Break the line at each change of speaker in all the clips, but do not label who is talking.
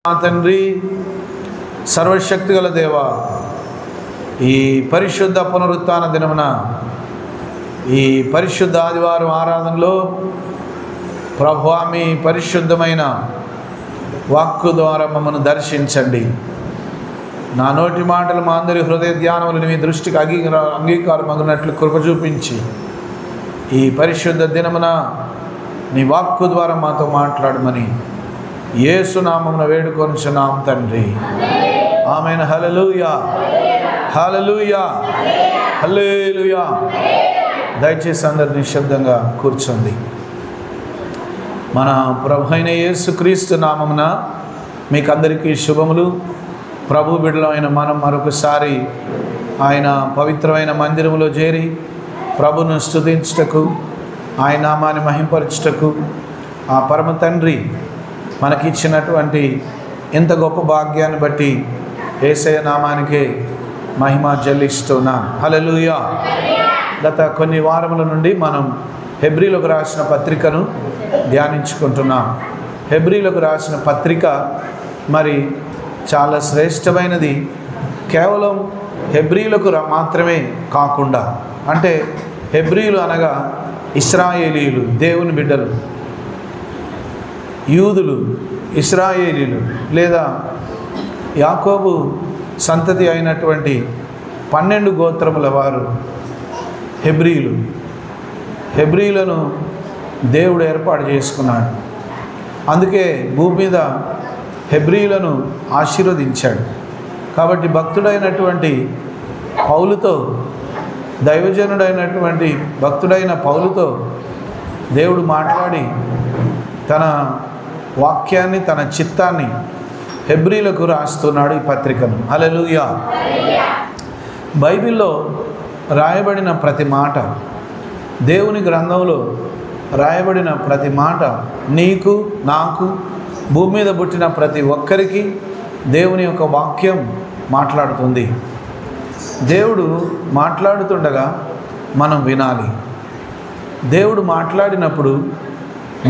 తండ్రి, సర్వశక్తిగల దేవా, ఈ పరిశుద్ధ పునరుత్థాన దినమున ఈ పరిశుద్ధ ఆదివారం ఆరాధనలో ప్రభువా మీ పరిశుద్ధమైన వాక్కు ద్వారా మమ్మల్ని దర్శించండి. నా నోటి మాటలు మా అందరి హృదయ ధ్యానములు మీ దృష్టికి అంగీకారమగినట్లు కృప చూపించి ఈ పరిశుద్ధ దినమున నీ వాక్కు ద్వారా మాతో మాట్లాడమని యేసు నామమున వేడుకొనుచున్నాం తండ్రి. ఆమేన్. హల్లెలూయా, హల్లెలూయా, హల్లెలూయా. దయచేసి అందరు నిశ్శబ్దంగా కూర్చోండి. మన ప్రభు అయిన యేసుక్రీస్తు నామమున మీకు అందరికీ శుభములు. ప్రభు బిడ్డలమైన మనం మరొకసారి ఆయన పవిత్రమైన మందిరములో చేరి ప్రభును స్తుతించుటకు, ఆయన నామాన్ని మహింపరచుటకు ఆ పరమ తండ్రి మనకిచ్చినటువంటి ఎంత గొప్ప భాగ్యాన్ని బట్టి యేసయ్య నామానికే మహిమ చెల్లిస్తున్నాను. హల్లెలూయా. గత కొన్ని వారముల నుండి మనం హెబ్రీలకు రాసిన పత్రికను ధ్యానించుకుంటున్నాం. హెబ్రీలకు రాసిన పత్రిక మరి చాలా శ్రేష్టమైనది. కేవలం హెబ్రీలకు మాత్రమే కాకుండా, అంటే హెబ్రీలు అనగా ఇశ్రాయేలీయులు, దేవుని బిడ్డలు, యూదులు, ఇశ్రాయేలీలు లేదా యాకోబు సంతతి అయినటువంటి 12 గోత్రముల వారు హెబ్రీలు. హెబ్రీలను దేవుడు ఏర్పాటు చేసుకున్నాడు. అందుకే భూమి మీద హెబ్రీలను ఆశీర్వదించాడు. కాబట్టి భక్తుడైనటువంటి పౌలుతో, దైవజనుడైనటువంటి భక్తుడైన పౌలుతో దేవుడు మాట్లాడి తన వాక్యాన్ని, తన చిత్తాన్ని హెబ్రీలకు రాస్తున్నాడు ఈ పత్రికను. హల్లెలూయా. బైబిల్లో రాయబడిన ప్రతి మాట, దేవుని గ్రంథంలో రాయబడిన ప్రతి మాట నీకు, నాకు, భూమి మీద పుట్టిన ప్రతి ఒక్కరికి దేవుని యొక్క వాక్యం మాట్లాడుతుంది. దేవుడు మాట్లాడుతుండగా మనం వినాలి. దేవుడు మాట్లాడినప్పుడు,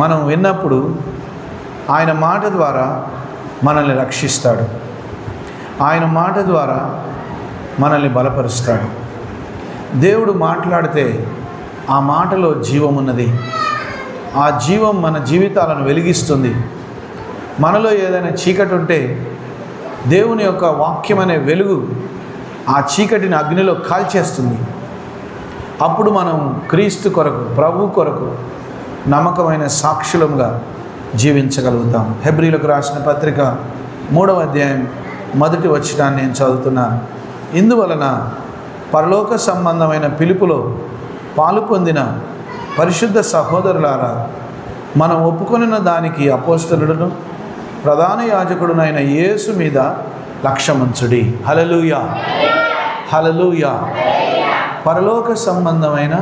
మనం విన్నప్పుడు ఆయన మాట ద్వారా మనల్ని రక్షిస్తాడు. ఆయన మాట ద్వారా మనల్ని బలపరుస్తాడు. దేవుడు మాట్లాడితే ఆ మాటలో జీవం ఉన్నది. ఆ జీవం మన జీవితాలను వెలిగిస్తుంది. మనలో ఏదైనా చీకటి ఉంటే దేవుని యొక్క వాక్యం అనే వెలుగు ఆ చీకటిని అగ్నిలో కాల్చేస్తుంది. అప్పుడు మనం క్రీస్తు కొరకు, ప్రభు కొరకు నమ్మకమైన సాక్షులంగా జీవించగలుగుతాం. హెబ్రీలకు రాసిన పత్రిక 3వ అధ్యాయం 1వ వచనాన్ని నేను చదువుతున్నాను. ఇందువలన పరలోక సంబంధమైన పిలుపులో పాలు పొందిన పరిశుద్ధ సహోదరులారా, మనం ఒప్పుకొనిన దానికి అపోస్తలుడును ప్రధాన యాజకుడునైన యేసు మీద లక్ష్యముంచుడి. హల్లెలూయా, హల్లెలూయా. పరలోక సంబంధమైన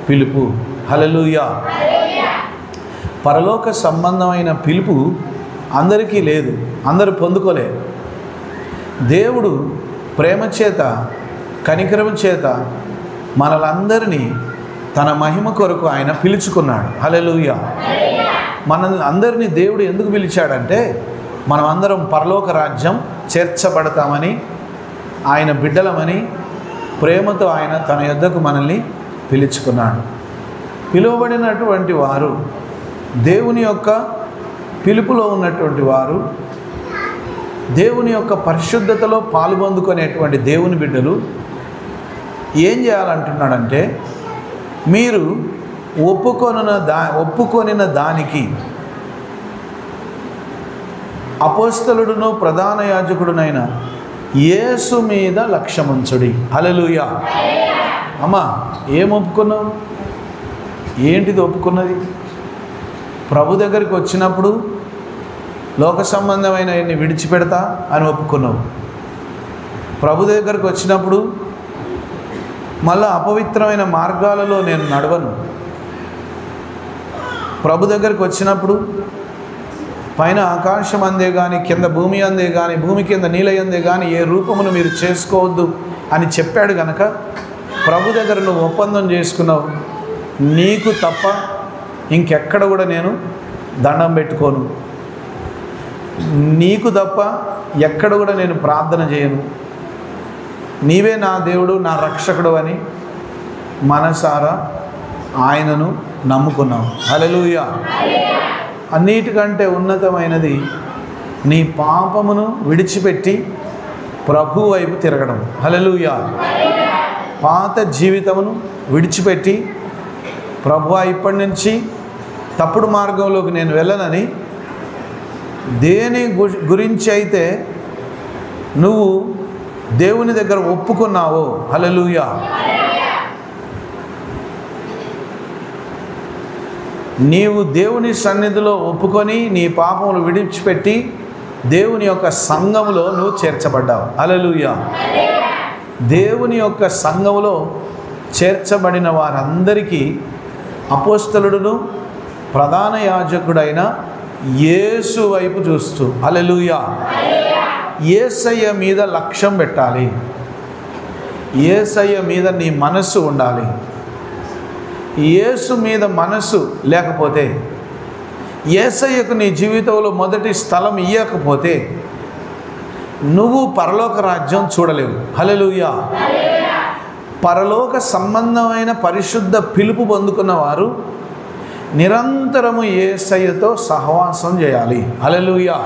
పిలుపు. హల్లెలూయా. పరలోక సంబంధమైన పిలుపు అందరికీ లేదు, అందరూ పొందుకోలే. దేవుడు ప్రేమ చేత, కనికరం చేత మనలందరినీ తన మహిమ కొరకు ఆయన పిలుచుకున్నాడు. హల్లెలూయా. మనల్ని అందరినీ దేవుడు ఎందుకు పిలిచాడంటే మనం అందరం పరలోక రాజ్యం చేర్చబడతామని, ఆయన బిడ్డలమని ప్రేమతో ఆయన తన యొద్దకు మనల్ని పిలుచుకున్నాడు. పిలువబడినటువంటి వారు, దేవుని యొక్క పిలుపులో ఉన్నటువంటి వారు, దేవుని యొక్క పరిశుద్ధతలో పాలుపొందుకునేటువంటి దేవుని బిడ్డలు ఏం చేయాలంటున్నాడంటే, మీరు ఒప్పుకొనిన దానికి అపోస్తలుడును ప్రధాన యాజకుడునైన యేసు మీద లక్ష్యముంచుడి. హల్లెలూయా. అమ్మా, ఏం ఒప్పుకున్నావు? ఏంటిది ఒప్పుకున్నది? ప్రభు దగ్గరికి వచ్చినప్పుడు లోక సంబంధమైన విడిచిపెడతా అని ఒప్పుకున్నావు. ప్రభు దగ్గరికి వచ్చినప్పుడు మళ్ళా అపవిత్రమైన మార్గాలలో నేను నడవను. ప్రభు దగ్గరికి వచ్చినప్పుడు పైన ఆకాశం అందే కానీ, కింద భూమి అందే కానీ, భూమి కింద నీళ్ళ అందే కానీ ఏ రూపమును మీరు చేసుకోవద్దు అని చెప్పాడు కనుక ప్రభు దగ్గర నువ్వు ఒప్పందం చేసుకున్నావు. నీకు తప్ప ఇంకెక్కడ కూడా నేను దండం పెట్టుకోను, నీకు తప్ప ఎక్కడ కూడా నేను ప్రార్థన చేయను, నీవే నా దేవుడు, నా రక్షకుడు అని మనసారా ఆయనను నమ్ముకున్నాం. హల్లెలూయా. అన్నిటికంటే ఉన్నతమైనది నీ పాపమును విడిచిపెట్టి ప్రభు వైపు తిరగడం. హల్లెలూయా. పాత జీవితమును విడిచిపెట్టి ప్రభువా ఇప్పటి నుంచి తప్పుడు మార్గంలోకి నేను వెళ్ళనని, దేని గురించి అయితే నువ్వు దేవుని దగ్గర ఒప్పుకున్నావో, హల్లెలూయా, నీవు దేవుని సన్నిధిలో ఒప్పుకొని నీ పాపములు విడిచిపెట్టి దేవుని యొక్క సంఘములో నువ్వు చేర్చబడ్డావు. హల్లెలూయా. దేవుని యొక్క సంఘములో చేర్చబడిన వారందరికీ అపోస్తలుడును ప్రధాన యాజకుడైన యేసు వైపు చూస్తూ, హల్లెలూయా, యేసయ్య మీద లక్ష్యం పెట్టాలి. యేసయ్య మీద నీ మనస్సు ఉండాలి. యేసు మీద మనస్సు లేకపోతే, యేసయ్యకు నీ జీవితంలో మొదటి స్థలం ఇవ్వకపోతే నువ్వు పరలోక రాజ్యం చూడలేవు. హల్లెలూయా. పరలోక సంబంధమైన పరిశుద్ధ పిలుపు పొందుకున్న వారు నిరంతరము యేసయ్యతో సహవాసం చేయాలి. హల్లెలూయా.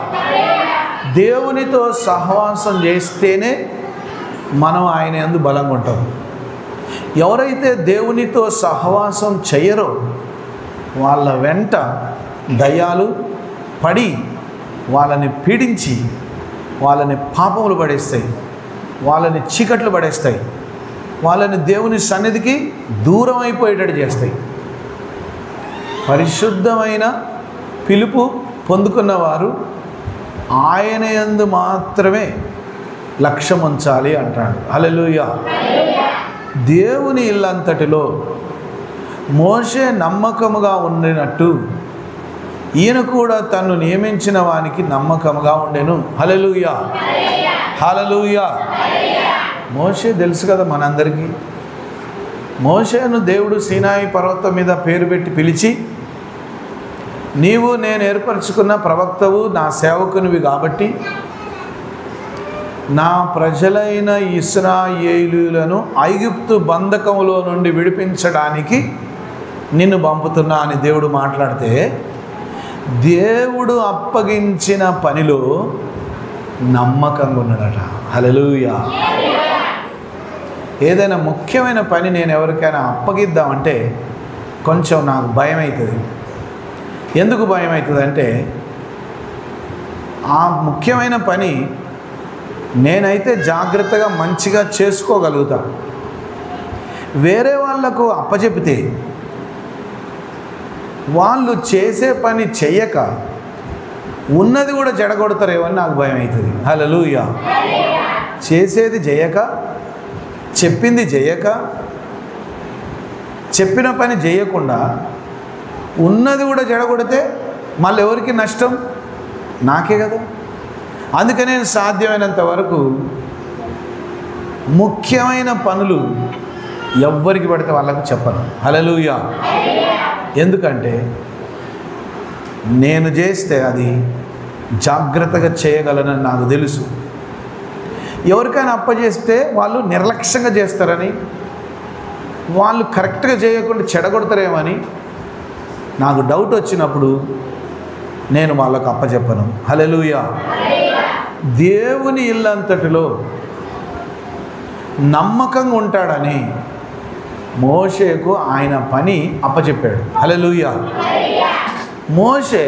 దేవునితో సహవాసం చేస్తేనే మనం ఆయన యందు బలంగా ఉంటాం. ఎవరైతే దేవునితో సహవాసం చేయరో వాళ్ళ వెంట దయ్యాలు పడి వాళ్ళని పీడించి వాళ్ళని పాపములు పడేస్తాయి, వాళ్ళని చీకట్లు పడేస్తాయి, వాళ్ళని దేవుని సన్నిధికి దూరం అయిపోయేటట్టు చేస్తాయి. పరిశుద్ధమైన పిలుపు పొందుకున్నవారు ఆయన యందు మాత్రమే లక్ష్యం ఉంచాలి అంటాడు. హల్లెలూయా. దేవుని ఇల్లంతటిలో మోషే నమ్మకముగా ఉండినట్టు ఈయన కూడా తను నియమించిన వానికి నమ్మకముగా ఉండెను. హల్లెలూయా. హల్లెలూయా. మోషే తెలుసు కదా మనందరికీ. మోషేను దేవుడు సీనాయి పర్వతం మీద పేరు పెట్టి పిలిచి, నీవు నేను ఏర్పరచుకున్న ప్రవక్తవు, నా సేవకునివి కాబట్టి నా ప్రజలైన ఇశ్రాయేలీయులను ఐగుప్తు బంధకములో నుండి విడిపించడానికి నిన్ను పంపుతున్నా అని దేవుడు మాట్లాడితే, దేవుడు అప్పగించిన పనిలో నమ్మకంగా ఉన్నాడట. హల్లెలూయా. ఏదైనా ముఖ్యమైన పని నేను ఎవరికైనా అప్పగిద్దామంటే కొంచెం నాకు భయం అవుతుంది. ఎందుకు భయం అవుతుంది అంటే, ఆ ముఖ్యమైన పని నేనైతే జాగ్రత్తగా మంచిగా చేసుకోగలుగుతా. వేరే వాళ్లకు అప్పచెపితే వాళ్ళు చేసే పని చెయ్యక ఉన్నది కూడా జడగొడతారేమో అని నాకు భయం అవుతుంది. హల్లెలూయా. చేసేది చేయక, చెప్పింది చేయక, చెప్పిన పని చేయకుండా ఉన్నది కూడా జడగొడితే మళ్ళీ ఎవరికి నష్టం? నాకే కదా. అందుకనే నేను సాధ్యమైనంత వరకు ముఖ్యమైన పనులు ఎవ్వరికి పడితే వాళ్ళకు చెప్పను. హల్లెలూయా. ఎందుకంటే నేను చేస్తే అది జాగ్రత్తగా చేయగలనని నాకు తెలుసు. ఎవరికైనా అప్పచేస్తే వాళ్ళు నిర్లక్ష్యంగా చేస్తారని, వాళ్ళు కరెక్ట్గా చేయకుండా చెడగొడతారేమని నాకు డౌట్ వచ్చినప్పుడు నేను వాళ్ళకు అప్పచెప్పను. హల్లెలూయా. దేవుని ఇల్లంతటిలో నమ్మకంగా ఉంటాడని మోషేకు ఆయన పని అప్పచెప్పాడు. హల్లెలూయా. మోషే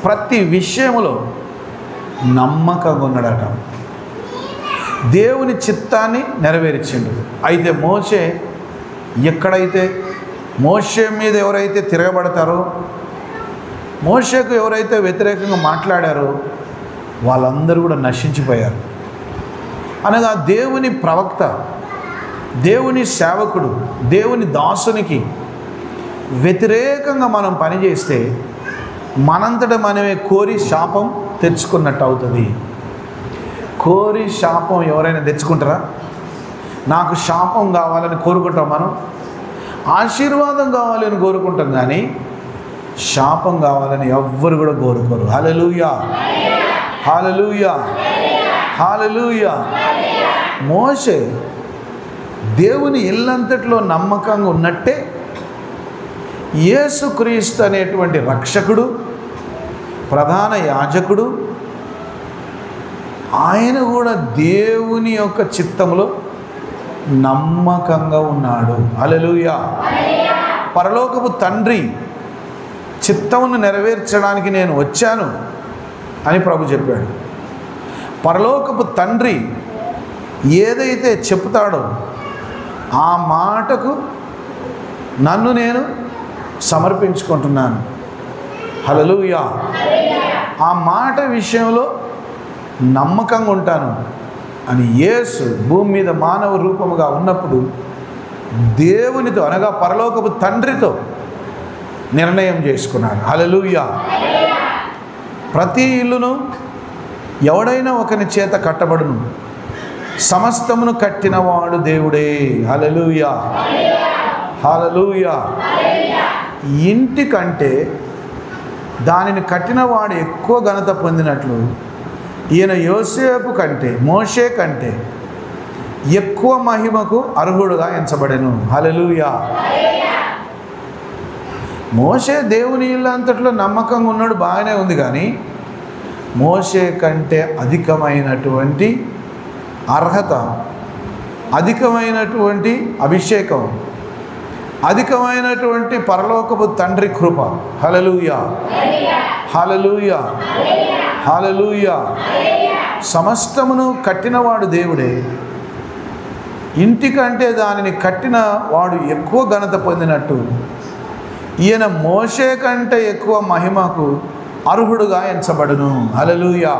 ప్రతి విషయంలో నమ్మకంగా ఉన్నాడట. దేవుని చిత్తాన్ని నెరవేర్చిండు. అయితే మోషే ఎక్కడైతే మోషే మీద ఎవరైతే తిరగబడతారో, మోషేకు ఎవరైతే వ్యతిరేకంగా మాట్లాడారో వాళ్ళందరూ కూడా నశించిపోయారు. అనగా దేవుని ప్రవక్త, దేవుని సేవకుడు, దేవుని దాసునికి వ్యతిరేకంగా మనం పనిచేస్తే మనంతట మనమే కోరి శాపం తెచ్చుకున్నట్టు అవుతుంది. కోరి శాపం ఎవరైనా తెచ్చుకుంటారా? నాకు శాపం కావాలని కోరుకుంటాం మనం. ఆశీర్వాదం కావాలని కోరుకుంటాం, కానీ శాపం కావాలని ఎవ్వరు కూడా కోరుకోరు. హల్లెలూయా. హల్లెలూయా, హల్లెలూయా. మోషే దేవుని ఇల్లంతట్లో నమ్మకంగా ఉన్నట్టే యేసుక్రీస్తు అనేటువంటి రక్షకుడు, ప్రధాన యాజకుడు, ఆయన కూడా దేవుని యొక్క చిత్తంలో నమ్మకంగా ఉన్నాడు. హల్లెలూయా. పరలోకపు తండ్రి చిత్తమును నెరవేర్చడానికి నేను వచ్చాను అని ప్రభు చెప్పాడు. పరలోకపు తండ్రి ఏదైతే చెప్తాడో ఆ మాటకు నన్ను నేను సమర్పించుకుంటున్నాను. హల్లెలూయా. ఆ మాట విషయంలో నమ్మకంగా ఉంటాను అని యేసు భూమి మీద మానవ రూపముగా ఉన్నప్పుడు దేవునితో అనగా పరలోకపు తండ్రితో నిర్ణయం చేసుకున్నాడు. హల్లెలూయా. ప్రతి ఇల్లును ఎవడైనా ఒకని చేత కట్టబడును, సమస్తమును కట్టినవాడు దేవుడే. హల్లెలూయా, హల్లెలూయా. ఇంటి కంటే దానిని కట్టినవాడు ఎక్కువ ఘనత పొందినట్లు ఈయన యోసేపు కంటే, మోషే కంటే ఎక్కువ మహిమకు అర్హుడుగా ఎంచబడెను. హల్లెలూయా. మోషే దేవుని ఇల్లు అంతట్లో నమ్మకంగా ఉన్నాడు, బాగానే ఉంది. కానీ మోషే కంటే అధికమైనటువంటి అర్హత, అధికమైనటువంటి అభిషేకం, అధికమైనటువంటి పరలోకపు తండ్రి కృప. హల్లెలూయా, హల్లెలూయా, హల్లెలూయా. సమస్తమును కట్టినవాడు దేవుడే. ఇంటికంటే దానిని కట్టిన వాడు ఎక్కువ ఘనత పొందినట్టు ఈయన మోషే కంటే ఎక్కువ మహిమకు అర్హుడుగా ఎంచబడును. హల్లెలూయా.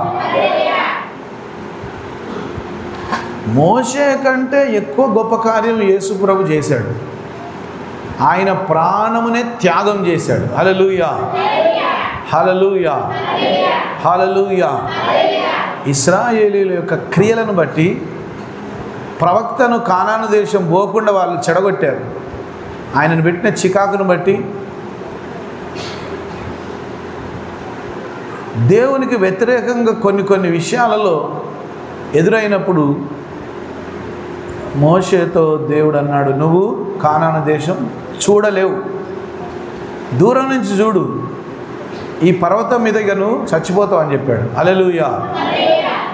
మోషే కంటే ఎక్కువ గొప్ప కార్యం యేసు ప్రభు చేశాడు. ఆయన ప్రాణమునే త్యాగం చేశాడు. హల్లెలూయా, హల్లెలూయా, హల్లెలూయా. ఇశ్రాయేలీయుల యొక్క క్రియలను బట్టి ప్రవక్తను కానాను దేశం పోకుండా వాళ్ళు చెడగొట్టారు. ఆయనను పెట్టిన చికాకును బట్టి దేవునికి వ్యతిరేకంగా కొన్ని విషయాలలో ఎదురైనప్పుడు మోషేతో దేవుడు అన్నాడు, నువ్వు కానాను దేశం చూడలేవు, దూరం నుంచి చూడు, ఈ పర్వతం మీదగా నువ్వు చచ్చిపోతావు అని చెప్పాడు. హల్లెలూయా,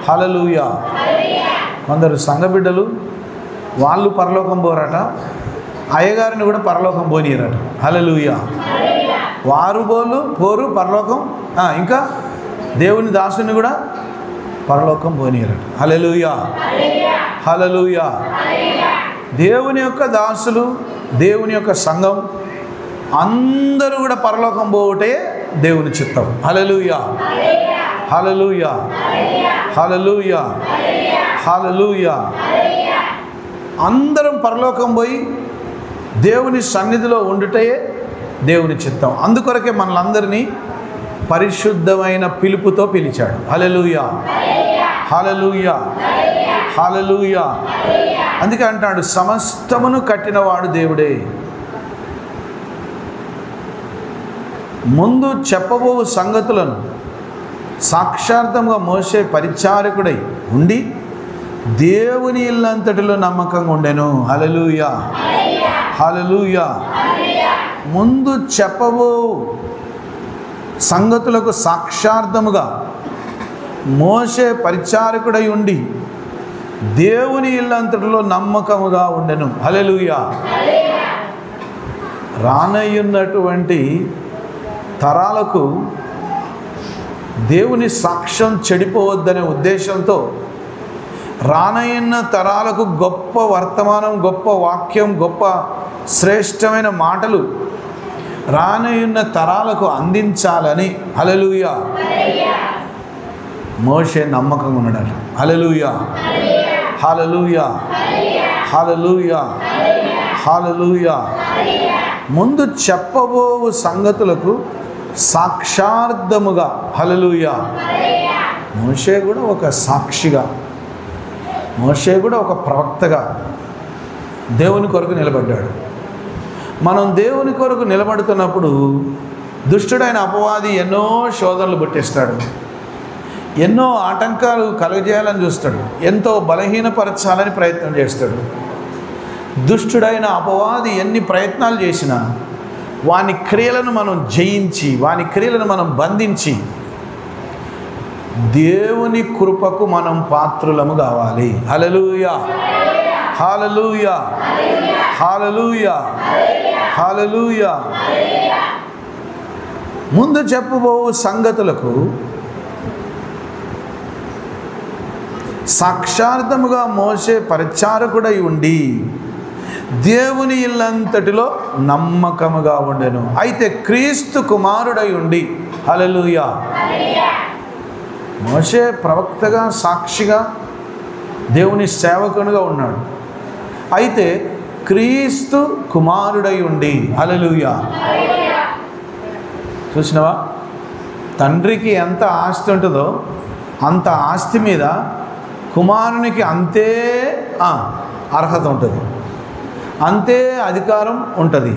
హల్లెలూయా. కొందరు సంఘబిడ్డలు వాళ్ళు పరలోకం పోరట, అయ్యగారిని కూడా పరలోకం పోనీయరట. హల్లెలూయా. వారు పోరు పరలోకం, ఇంకా దేవుని దాసుని కూడా పరలోకం పోనీయరట. హల్లెలూయా, హల్లెలూయా. దేవుని యొక్క దాసులు, దేవుని యొక్క సంఘం అందరూ కూడా పరలోకం పోవటే దేవుని చిత్తం. హల్లెలూయా, హల్లెలూయా, హల్లెలూయా, హల్లెలూయా. అందరం పరలోకం పోయి దేవుని సన్నిధిలో ఉండుటే దేవుని చిత్తం. అందుకొరకే మనలందరినీ పరిశుద్ధమైన పిలుపుతో పిలిచాడు. హల్లెలూయా, హల్లెలూయా, హల్లెలూయా. అందుకే అంటాడు, సమస్తమును కట్టినవాడు దేవుడే. ముందు చెప్పబో సంగతులను సాక్షార్థంగా మోసే పరిచారకుడై ఉండి దేవుని ఇల్లంతటిలో నమ్మకంగా ఉండెను. హల్లెలూయా, హల్లెలూయా. ముందు చెప్పబో సంగతులకు సాక్షార్థముగా మోసే పరిచారకుడై ఉండి దేవుని ఇల్లంతటిలో నమ్మకముగా ఉండెను. హల్లెలూయా. రానయ్యున్నటువంటి తరాలకు దేవుని సాక్ష్యం చెడిపోవద్దనే ఉద్దేశంతో రానయ్యున్న తరాలకు గొప్ప వర్తమానం, గొప్ప వాక్యం, గొప్ప శ్రేష్టమైన మాటలు రానయ్యున్న తరాలకు అందించాలని హల్లెలూయా మోషే నమ్మకంగా ఉన్నాడట. హల్లెలూయా, హల్లెలూయా, హల్లెలూయా, హల్లెలూయా. ముందు చెప్పబో సంగతులకు సాక్షార్థముగా. హల్లెలూయా. మోషే కూడా ఒక సాక్షిగా, మోషే కూడా ఒక ప్రవక్తగా దేవుని కొరకు నిలబడ్డాడు. మనం దేవుని కొరకు నిలబడుతున్నప్పుడు దుష్టుడైన అపవాది ఎన్నో శోధనలు పుట్టిస్తాడు, ఎన్నో ఆటంకాలు కలుగజేయాలని చూస్తాడు, ఎంతో బలహీనపరచాలని ప్రయత్నం చేస్తాడు. దుష్టుడైన అపవాది ఎన్ని ప్రయత్నాలు చేసినా వాని క్రియలను మనం జయించి, వాని క్రియలను మనం బంధించి దేవుని కృపకు మనం పాత్రులము కావాలి. హల్లెలూయా, హల్లెలూయా, హల్లెలూయా, హల్లెలూయా. ముందు చెప్పబోవు సంగతులకు సాక్షార్థముగా మోసే పరిచారకుడై ఉండి దేవుని ఇల్లంతటిలో నమ్మకముగా ఉండెను. అయితే క్రీస్తు కుమారుడై ఉండి, హల్లెలూయా. మోసే ప్రవక్తగా, సాక్షిగా, దేవుని సేవకునిగా ఉన్నాడు. అయితే క్రీస్తు కుమారుడై ఉండి, హల్లెలూయా. చూసినవా, తండ్రికి ఎంత ఆస్తి ఉంటుందో అంత ఆస్తి మీద కుమారునికి అంతే అర్హత ఉంటుంది, అంతే అధికారం ఉంటుంది.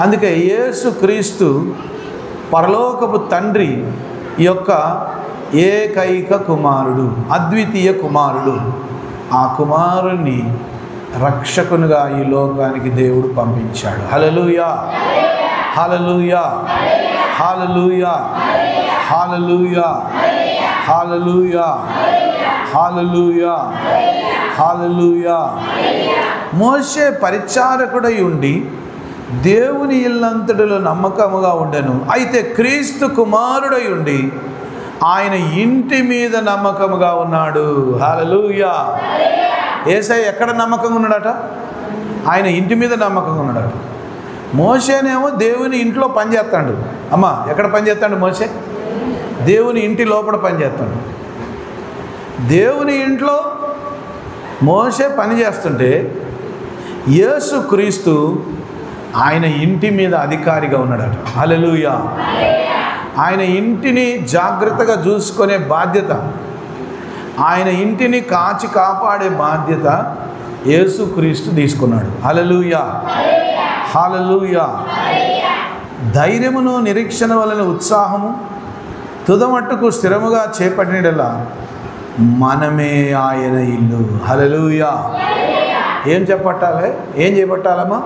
అందుకే యేసు క్రీస్తు పరలోకపు తండ్రి యొక్క ఏకైక కుమారుడు, అద్వితీయ కుమారుడు. ఆ కుమారుని రక్షకునిగా ఈ లోకానికి దేవుడు పంపించాడు. హల్లెలూయా, హల్లెలూయా, హల్లెలూయా, హల్లెలూయా, హల్లెలూయా, హల్లెలూయా, హల్లెలూయా. మోషే పరిచారకుడై ఉండి దేవుని ఇల్లంతటిలో నమ్మకముగా ఉండెను. అయితే క్రీస్తు కుమారుడై ఉండి ఆయన ఇంటి మీద నమ్మకముగా ఉన్నాడు. హల్లెలూయా. యేసయ్య ఎక్కడ నమ్మకంగా ఉన్నాడట? ఆయన ఇంటి మీద నమ్మకంగా ఉన్నాడట. మోషేనేమో దేవుని ఇంట్లో పనిచేస్తాడు. అమ్మ, ఎక్కడ పనిచేస్తాడు మోషే? దేవుని ఇంటి లోపల పనిచేస్తాడు. దేవుని ఇంట్లో మోషే పని చేస్తుంటే యేసు క్రీస్తు ఆయన ఇంటి మీద అధికారిగా ఉన్నాడట. హల్లెలూయా. ఆయన ఇంటిని జాగ్రత్తగా చూసుకునే బాధ్యత, ఆయన ఇంటిని కాచి కాపాడే బాధ్యత యేసు క్రీస్తు తీసుకున్నాడు. హల్లెలూయా, హల్లెలూయా. ధైర్యమును నిరీక్షణ వలన ఉత్సాహము తుదమట్టుకు స్థిరముగా చేపట్టినలా మనమే ఆయన ఇల్లు. హల్లెలూయా. ఏం చేపట్టాలి? ఏం చేపట్టాలమ్మా?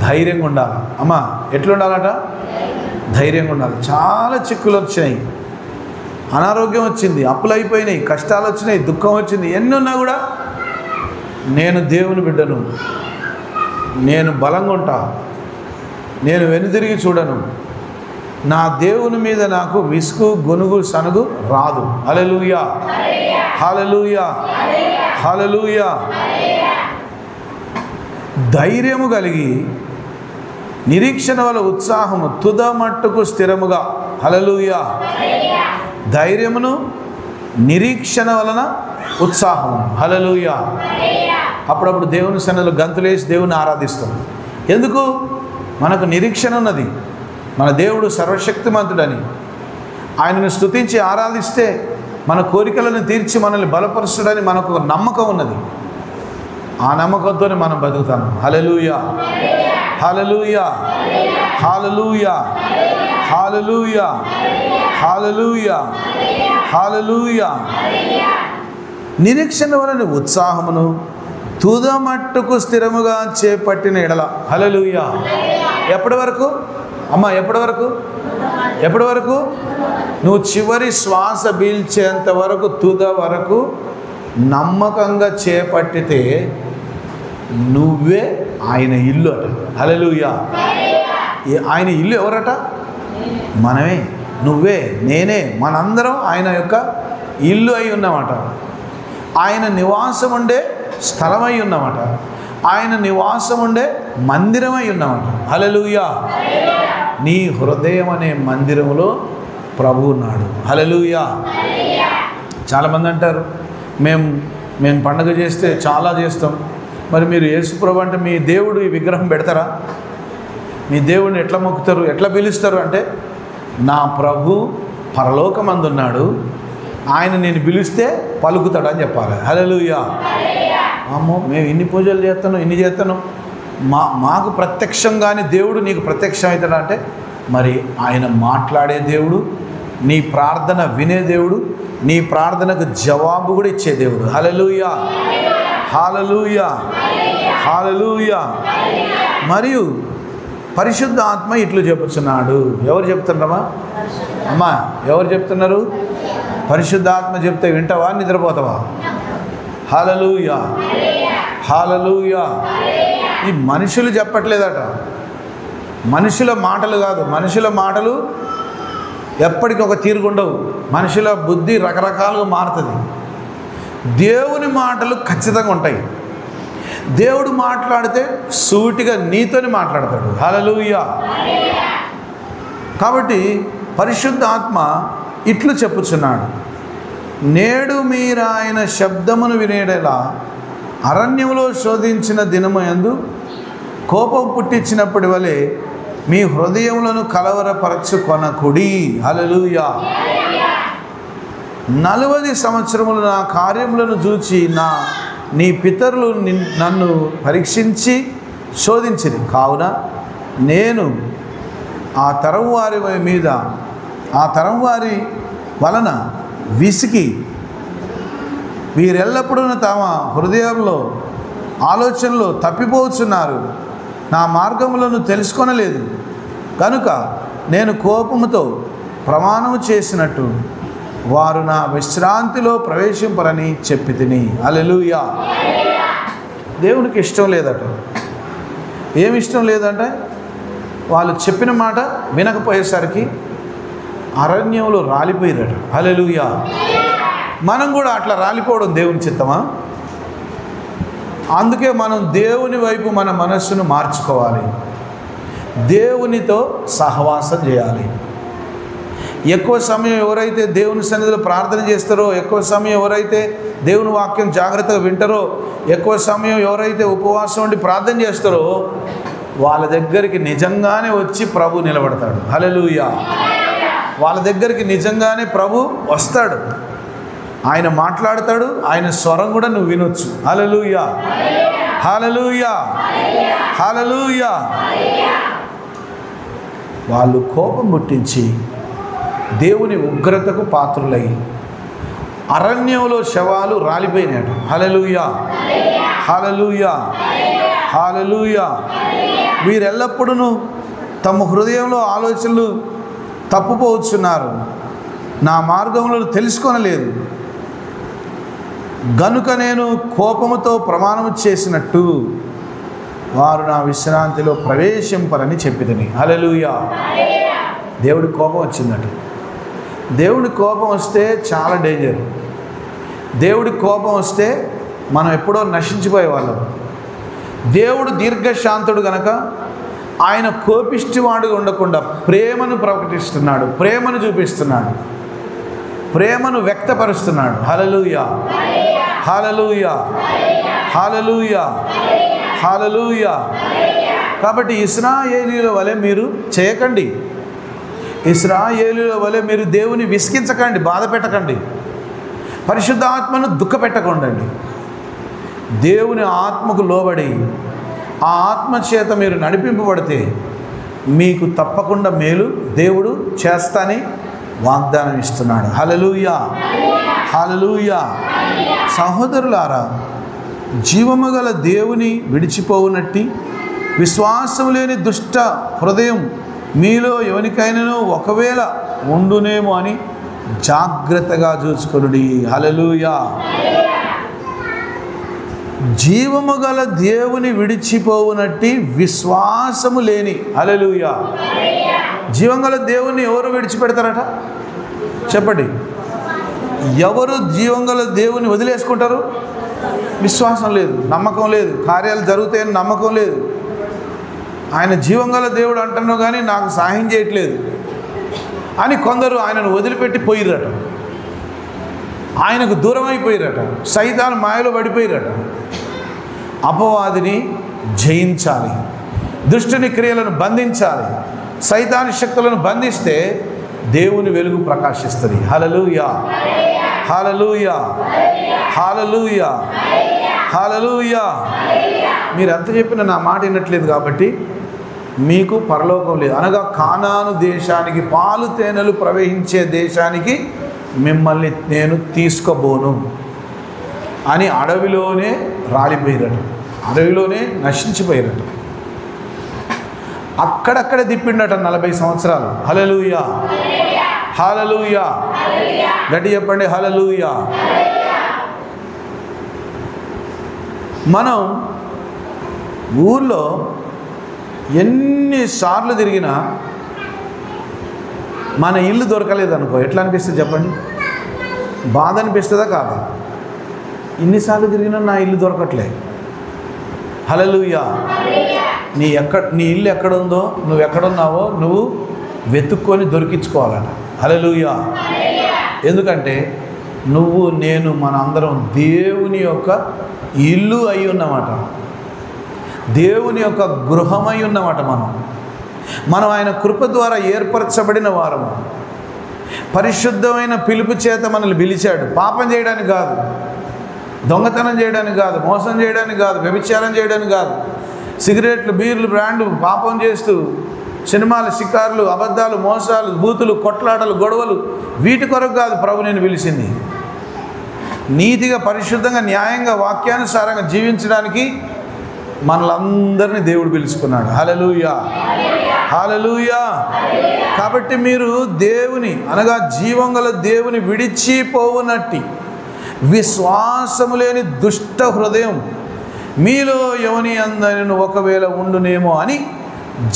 ధైర్యంగా ఉండాలి. అమ్మా, ఎట్లుండాలట? ధైర్యంగా ఉండాలి. చాలా చిక్కులు వచ్చినాయి, అనారోగ్యం వచ్చింది, అప్పులు అయిపోయినాయి, కష్టాలు వచ్చినాయి, దుఃఖం వచ్చింది, ఎన్ని ఉన్నా కూడా నేను దేవుని బిడ్డను, నేను బలంగా ఉంటా, నేను వెనుదిరిగి చూడను, నా దేవుని మీద నాకు విసుగు, గొనుగు, సనుగు రాదు. హల్లెలూయా, హల్లెలూయా, హల్లెలూయా. ధైర్యము కలిగి నిరీక్షణ వల్ల ఉత్సాహము తుదమట్టుకు స్థిరముగా. హల్లెలూయా. ధైర్యమును నిరీక్షణ వలన ఉత్సాహము. హల్లెలూయా. అప్పుడప్పుడు దేవుని సన్నిధిలో గంతులేసి దేవుని ఆరాధిస్తాం. ఎందుకు? మనకు నిరీక్షణ ఉన్నది, మన దేవుడు సర్వశక్తిమంతుడని. ఆయనను స్తుతించి ఆరాధిస్తే మన కోరికలను తీర్చి మనల్ని బలపరుస్తాడని మనకు నమ్మకం ఉన్నది. ఆ నమ్మకంతోనే మనం బతుకుతాం. హల్లెలూయా, హల్లెలూయా, హల్లెలూయా, హల్లెలూయా, హల్లెలూయా, హల్లెలూయా. నిరీక్షణ వలన ఉత్సాహమును తుదమట్టుకు స్థిరముగా చేపట్టిన ఎడల. హల్లెలూయా. ఎప్పటి వరకు అమ్మ? ఎప్పటి వరకు? ఎప్పటి వరకు? నువ్వు చివరి శ్వాస పీల్చేంత వరకు, తుద వరకు నమ్మకంగా చేపట్టితే నువ్వే ఆయన ఇల్లు అట. హల్లెలూయా. ఆయన ఇల్లు ఎవరట? మనమే, నువ్వే, నేనే, మనందరం ఆయన యొక్క ఇల్లు అయి ఉన్నమాట. ఆయన నివాసం ఉండే స్థలమై ఉన్నమాట. ఆయన నివాసం ఉండే మందిరమై ఉన్నమాట. హల్లెలూయా. నీ హృదయం అనే మందిరంలో ప్రభు ఉన్నాడు. హల్లెలూయా. చాలామంది అంటారు, మేము పండుగ చేస్తే చాలా చేస్తాం, మరి మీరు యేసు ప్రభు అంటే మీ దేవుడు ఈ విగ్రహం పెడతారా? మీ దేవుడిని ఎట్లా మొక్కుతారు, ఎట్లా పిలుస్తారు అంటే, నా ప్రభు పరలోకమందున్నాడు, ఆయన నేను పిలిస్తే పలుకుతాడు అని చెప్పాలి. హల్లెలూయా. అమ్మో, మేము ఇన్ని పూజలు చేస్తాను, ఇన్ని చేస్తాను, మాకు ప్రత్యక్షంగానే దేవుడు నీకు ప్రత్యక్షం అవుతాడు అంటే, మరి ఆయన మాట్లాడే దేవుడు, నీ ప్రార్థన వినే దేవుడు, నీ ప్రార్థనకు జవాబు కూడా ఇచ్చే దేవుడు. హల్లెలూయా, హల్లెలూయా, హల్లెలూయా. మరియు పరిశుద్ధ ఆత్మ ఇట్లు చెప్పుచున్నాడు. ఎవరు చెప్తున్నారమ్మా? అమ్మా ఎవరు చెప్తున్నారు? పరిశుద్ధాత్మ చెప్తే వింటావా, నిద్రపోతావా? హల్లెలూయా, హల్లెలూయా. ఈ మనుషులు చెప్పట్లేదట, మనుషుల మాటలు కాదు. మనుషుల మాటలు ఎప్పటికొక తీరుగుండవు. మనుషుల బుద్ధి రకరకాలుగా మారుతుంది. దేవుని మాటలు ఖచ్చితంగా ఉంటాయి. దేవుడు మాట్లాడితే సూటిగా నీతోని మాట్లాడతాడు. హల్లెలూయా. కాబట్టి పరిశుద్ధ ఆత్మ ఇట్లు చెప్పుచున్నాడు, నేడు మీరు ఆయన శబ్దమును వినేడేలా అరణ్యములో శోధించిన దినము యందు కోపం పుట్టించినప్పటి వలె మీ హృదయములను కలవరపరచుకొనకుడి. హల్లెలూయా. 40 సంవత్సరములు నా కార్యములను చూచి నీ పితరులు నన్ను పరీక్షించి శోధించిరి. కావున నేను ఆ తరం వారి వలన విసికి వీరెల్లప్పుడూ తమ హృదయంలో ఆలోచనలో తప్పిపోతున్నారు, నా మార్గములను తెలుసుకొనలేదు. కనుక నేను కోపముతో ప్రమాణము చేసినట్టు వారు నా విశ్రాంతిలో ప్రవేశింపరని చెప్పి తిని. హల్లెలూయా. దేవునికి ఇష్టం లేదట. ఏమి ఇష్టం లేదంటే వాళ్ళు చెప్పిన మాట వినకపోయేసరికి అరణ్యంలో రాలిపోయిరట. హల్లెలూయా. మనం కూడా అట్లా రాలిపోవడం దేవుని చిత్తమా? అందుకే మనం దేవుని వైపు మన మనస్సును మార్చుకోవాలి. దేవునితో సహవాసం చేయాలి. ఎక్కువ సమయం ఎవరైతే దేవుని సన్నిధిలో ప్రార్థన చేస్తారో, ఎక్కువ సమయం ఎవరైతే దేవుని వాక్యం జాగ్రత్తగా వింటారో, ఎక్కువ సమయం ఎవరైతే ఉపవాసం ఉండి ప్రార్థన చేస్తారో వాళ్ళ దగ్గరికి నిజంగానే వచ్చి ప్రభు నిలబడతాడు. హల్లెలూయా. వాళ్ళ దగ్గరికి నిజంగానే ప్రభు వస్తాడు. ఆయన మాట్లాడతాడు. ఆయన స్వరం కూడా నువ్వు వినొచ్చు. హల్లెలూయా, హల్లెలూయా, హల్లెలూయా. వాళ్ళు కోపం పుట్టించి దేవుని ఉగ్రతకు పాత్రులై అరణ్యంలో శవాలు రాలిపోయినాడు. హల్లెలూయా, హల్లెలూయా, హల్లెలూయా. వీరెల్లప్పుడూ తమ హృదయంలో ఆలోచనలు తప్పుపోవచ్చున్నారు, నా మార్గంలో తెలుసుకొనలేదు. గనుక నేను కోపముతో ప్రమాణము చేసినట్టు వారు నా విశ్రాంతిలో ప్రవేశింపరని చెప్పిదని. హల్లెలూయా. దేవుడి కోపం వచ్చిందట. దేవుడి కోపం వస్తే చాలా డేంజర్. దేవుడి కోపం వస్తే మనం ఎప్పుడో నశించిపోయేవాళ్ళం. దేవుడు దీర్ఘశాంతుడు గనక ఆయన కోపిష్టివాడుగా ఉండకుండా ప్రేమను ప్రకటిస్తున్నాడు, ప్రేమను చూపిస్తున్నాడు, ప్రేమను వ్యక్తపరుస్తున్నాడు. హల్లెలూయా, హల్లెలూయా, హల్లెలూయా, హల్లెలూయా. కాబట్టి ఇశ్రాయేలీయుల వలె మీరు చేయకండి. ఇశ్రాయేలీయుల వలె మీరు దేవుని విసిగించకండి, బాధ పెట్టకండి, పరిశుద్ధాత్మను దుఃఖపెట్టకండి. దేవుని ఆత్మకు లోబడి ఆ ఆత్మ చేత మీరు నడిపింపబడితే మీకు తప్పకుండా మేలు దేవుడు చేస్తానని వాగ్దానం ఇస్తున్నాడు. హల్లెలూయా, హల్లెలూయా. సహోదరులారా, జీవము గల దేవుని విడిచిపోవునట్టి విశ్వాసం లేని దుష్ట హృదయం మీలో ఎవరికైనాను ఒకవేళ ఉండునేమో అని జాగ్రత్తగా చూసుకొనుడి. హల్లెలూయా. జీవము గల దేవుని విడిచిపోవునట్టి విశ్వాసము లేని. హల్లెలూయా. జీవం గల దేవుని ఎవరు విడిచిపెడతారట? చెప్పండి. ఎవరు జీవం గల దేవుని వదిలేసుకుంటారు? విశ్వాసం లేదు, నమ్మకం లేదు, కార్యాలు జరుగుతాయని నమ్మకం లేదు. ఆయన జీవం గల దేవుడు అంటున్నావు కానీ నాకు సహాయం చేయట్లేదు అని కొందరు ఆయనను వదిలిపెట్టి పోయిరట, ఆయనకు దూరం అయిపోయిరట, సైతాను మాయలో పడిపోయిరట. అపవాదిని జయించాలి, దుష్టుని క్రియలను బంధించాలి. సైతాని శక్తులను బంధిస్తే దేవుని వెలుగు ప్రకాశిస్తుంది. హల్లెలూయా, హల్లెలూయా, హల్లెలూయా, హల్లెలూయా. మీరు ఎంత చెప్పినా నా మాట వినట్లేదు కాబట్టి మీకు పరలోకం లేదు. అనగా కానాను దేశానికి, పాలు తేనెలు ప్రవహించే దేశానికి మిమ్మల్ని నేను తీసుకోబోను అని అడవిలోనే రాలిపోయారట, అడవిలోనే నశించిపోయారట. అక్కడక్కడే తిప్పిండట 40 సంవత్సరాలు. హల్లెలూయా, హల్లెలూయా, గట్టి చెప్పండి హల్లెలూయా. మనం ఊళ్ళో ఎన్నిసార్లు తిరిగినా మన ఇల్లు దొరకలేదనుకో ఎట్లా అనిపిస్తుంది చెప్పండి? బాధ అనిపిస్తుందా కాదా? ఇన్నిసార్లు తిరిగినా నా ఇల్లు దొరకట్లే. హల్లెలూయా. నీ ఇల్లు ఎక్కడుందో, నువ్వు ఎక్కడున్నావో నువ్వు వెతుక్కొని దొరికించుకోవాలట. హల్లెలూయా. ఎందుకంటే నువ్వు నేను మన అందరం దేవుని యొక్క ఇల్లు అయి ఉన్నమాట, దేవుని యొక్క గృహమై ఉన్నమాట. మనం ఆయన కృప ద్వారా ఏర్పరచబడిన వారము. పరిశుద్ధమైన పిలుపు చేత మనల్ని పిలిచాడు. పాపం చేయడానికి కాదు, దొంగతనం చేయడానికి కాదు, మోసం చేయడానికి కాదు, వ్యభిచారం చేయడానికి కాదు, సిగరెట్లు, బీర్లు, బ్రాండ్లు పాపం చేస్తూ సినిమాలు, షికార్లు, అబద్ధాలు, మోసాలు, బూతులు, కొట్లాటలు, గొడవలు, వీటి కొరకు కాదు ప్రభు నేను పిలిచింది. నీతిగా, పరిశుద్ధంగా, న్యాయంగా, వాక్యానుసారంగా జీవించడానికి మనలందరినీ దేవుడు పిలుచుకున్నాడు. హల్లెలూయా, హల్లెలూయా. కాబట్టి మీరు దేవుని అనగా జీవం గల దేవుని విడిచిపోవునట్టి విశ్వాసము లేని దుష్ట హృదయం మీలో ఎవని అందరిని ఒకవేళ ఉండునేమో అని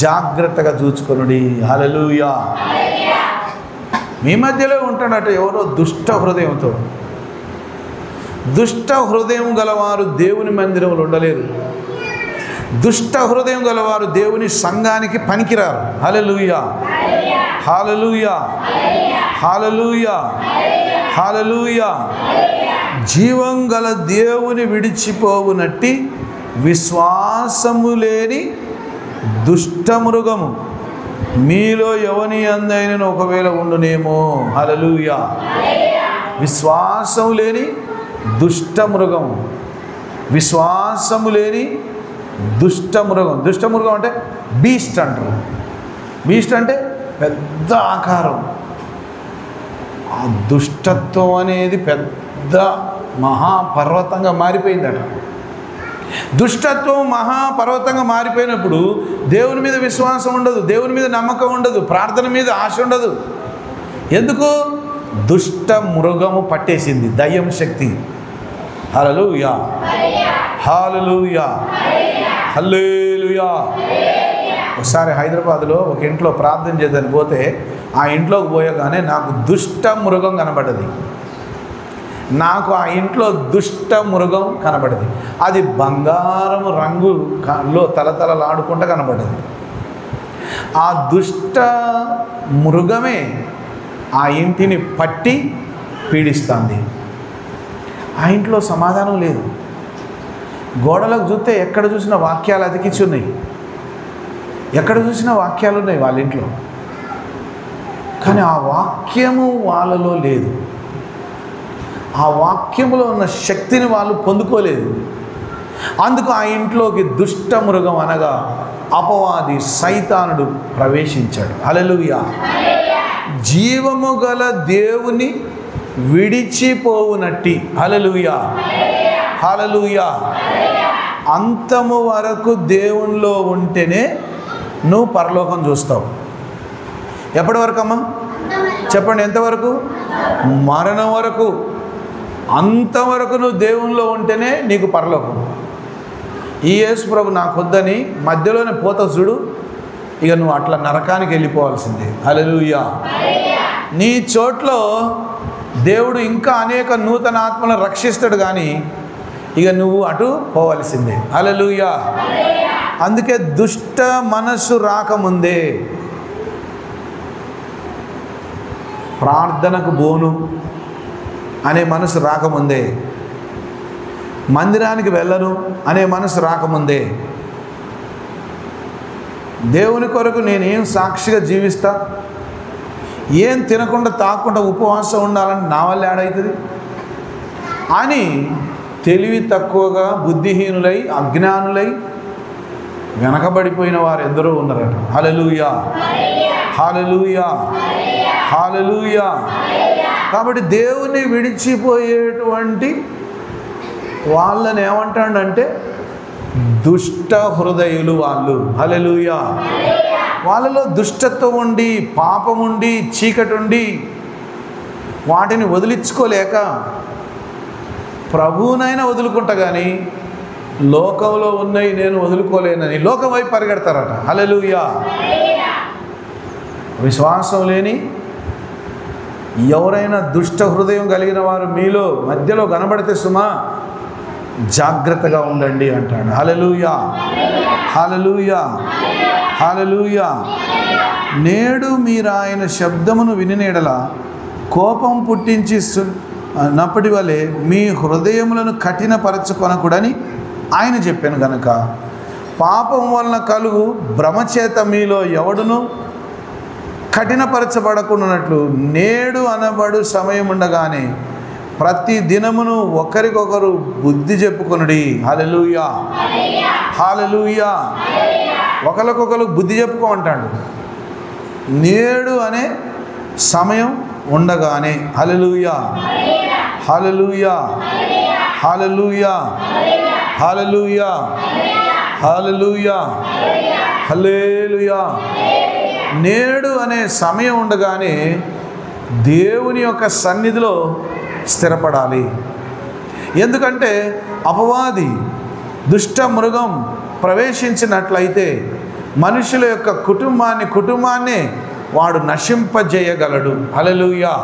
జాగ్రత్తగా చూచుకొనుడి. హల్లెలూయా. మీ మధ్యలో ఉంటాడట ఎవరో దుష్ట హృదయంతో. దుష్ట హృదయం గలవారు దేవుని మందిరంలో ఉండలేరు. దుష్ట హృదయం గలవారు దేవుని సంఘానికి పనికిరారు. హల్లెలూయా, హల్లెలూయా, హల్లెలూయా, హల్లెలూయా. జీవం గల దేవుని విడిచిపోవునట్టి విశ్వాసము లేని దుష్టమృగము మీలో ఎవని అందైన ఒకవేళ ఉండునేమో. హల్లెలూయా. విశ్వాసము లేని దుష్టమృగము, విశ్వాసము లేని దుష్టమృగం. దుష్టమృగం అంటే బీస్ట్ అంటారు. బీస్ట్ అంటే పెద్ద ఆకారం. ఆ దుష్టత్వం అనేది పెద్ద మహాపర్వతంగా మారిపోయిందట. దుష్టత్వం మహాపర్వతంగా మారిపోయినప్పుడు దేవుని మీద విశ్వాసం ఉండదు, దేవుని మీద నమ్మకం ఉండదు, ప్రార్థన మీద ఆశ ఉండదు. ఎందుకు? దుష్ట మృగము పట్టేసింది, దయ్యం శక్తి. హల్లెలూయా, హల్లెలూయా, హల్లెలూయా. ఒకసారి హైదరాబాద్లో ఒక ఇంట్లో ప్రార్థన చేద్దని పోతే ఆ ఇంట్లోకి పోయగానే నాకు దుష్ట మృగం కనబడ్డది. నాకు ఆ ఇంట్లో దుష్ట మృగం కనబడ్డది. అది బంగారం రంగులో తలతలలాడుకుంటూ కనబడ్డది. ఆ దుష్ట మృగమే ఆ ఇంటిని పట్టి పీడిస్తుంది. ఆ ఇంట్లో సమాధానం లేదు. గోడలకు చూస్తే ఎక్కడ చూసినా వాక్యాలు అతికించి ఉన్నాయి, ఎక్కడ చూసినా వాక్యాలు ఉన్నాయి వాళ్ళ ఇంట్లో. కానీ ఆ వాక్యము వాళ్ళలో లేదు. ఆ వాక్యములో ఉన్న శక్తిని వాళ్ళు పొందుకోలేదు. అందుకు ఆ ఇంట్లోకి దుష్ట మృగం అనగా అపవాది సైతానుడు ప్రవేశించాడు. హల్లెలూయా. జీవము గల దేవుని విడిచిపోవునట్టి. హల్లెలూయా, హల్లెలూయా. అంతము వరకు దేవునిలో ఉంటేనే నువ్వు పరలోకం చూస్తావు. ఎప్పటి వరకు అమ్మా చెప్పండి? ఎంతవరకు? మరణం వరకు. అంతవరకు నువ్వు దేవునిలో ఉంటేనే నీకు పరలోకం. ఈ యేసు ప్రభు నాకు వద్దని మధ్యలోనే పోతావు చూడు, ఇక నువ్వు అట్లా నరకానికి వెళ్ళిపోవాల్సిందే. హల్లెలూయా. నీ చోట్లో దేవుడు ఇంకా అనేక నూతన ఆత్మలను రక్షిస్తాడు, కానీ ఇక నువ్వు అటు పోవాల్సిందే. హల్లెలూయా. అందుకే దుష్ట మనస్సు రాకముందే ప్రార్థనకు బోను అనే మనసు రాకముందే, మందిరానికి వెళ్ళను అనే మనసు రాకముందే, దేవుని కొరకు నేనేం సాక్షిగా జీవిస్తా, ఏం తినకుండా తాకుండా ఉపవాసం ఉండాలని నా వల్ల ఏడవుతుంది అని తెలివి తక్కువగా, బుద్ధిహీనులై, అజ్ఞానులై వెనకబడిపోయిన వారు ఎందరో ఉన్నారట. హల్లెలూయా, హల్లెలూయా, హల్లెలూయా. కాబట్టి దేవుని విడిచిపోయేటువంటి వాళ్ళని ఏమంటాడంటే దుష్ట హృదయులు వాళ్ళు. హల్లెలూయా. వాళ్ళలో దుష్టత్వం ఉండి, పాపం ఉండి, చీకటి ఉండి, వాటిని వదిలించుకోలేక ప్రభువునైనా వదులుకుంటా కానీ లోకంలో ఉన్నాయి నేను వదులుకోలేనని లోకం వైపు పరిగెడతారట. హల్లెలూయా. విశ్వాసం లేని ఎవరైనా దుష్ట హృదయం కలిగిన వారు మీలో మధ్యలో కనబడితే సుమా జాగ్రత్తగా ఉండండి అంటాడు. హల్లెలూయా, హల్లెలూయా, హల్లెలూయా. నేడు మీరు ఆయన శబ్దమును వినినెడల కోపం పుట్టించి నప్పటి వలె మీ హృదయములను కఠినపరచుకొనకూడని ఆయన చెప్పాను గనుక పాపం వలన కలుగు భ్రమచేత మీలో ఎవడును కఠినపరచబడకున్నట్లు నేడు అనబడు సమయం ఉండగానే ప్రతి దినమును ఒకరికొకరు బుద్ధి చెప్పుకొనుడి. హల్లెలూయా, హల్లెలూయా. ఒకరికొకరు బుద్ధి చెప్పుకోమంటాడు. నేడు అనే సమయం ఉండగానే. హల్లెలూయా, హల్లెలూయా, హల్లెలూయా, హల్లెలూయా, హల్లెలూయా, హల్లెలూయా. నేడు అనే సమయం ఉండగానే దేవుని యొక్క సన్నిధిలో స్థిరపడాలి. ఎందుకంటే అపవాది దుష్ట మృగం ప్రవేశించినట్లయితే మనుషుల యొక్క కుటుంబాన్ని వాడు నశింపజేయగలడు. హల్లెలూయా,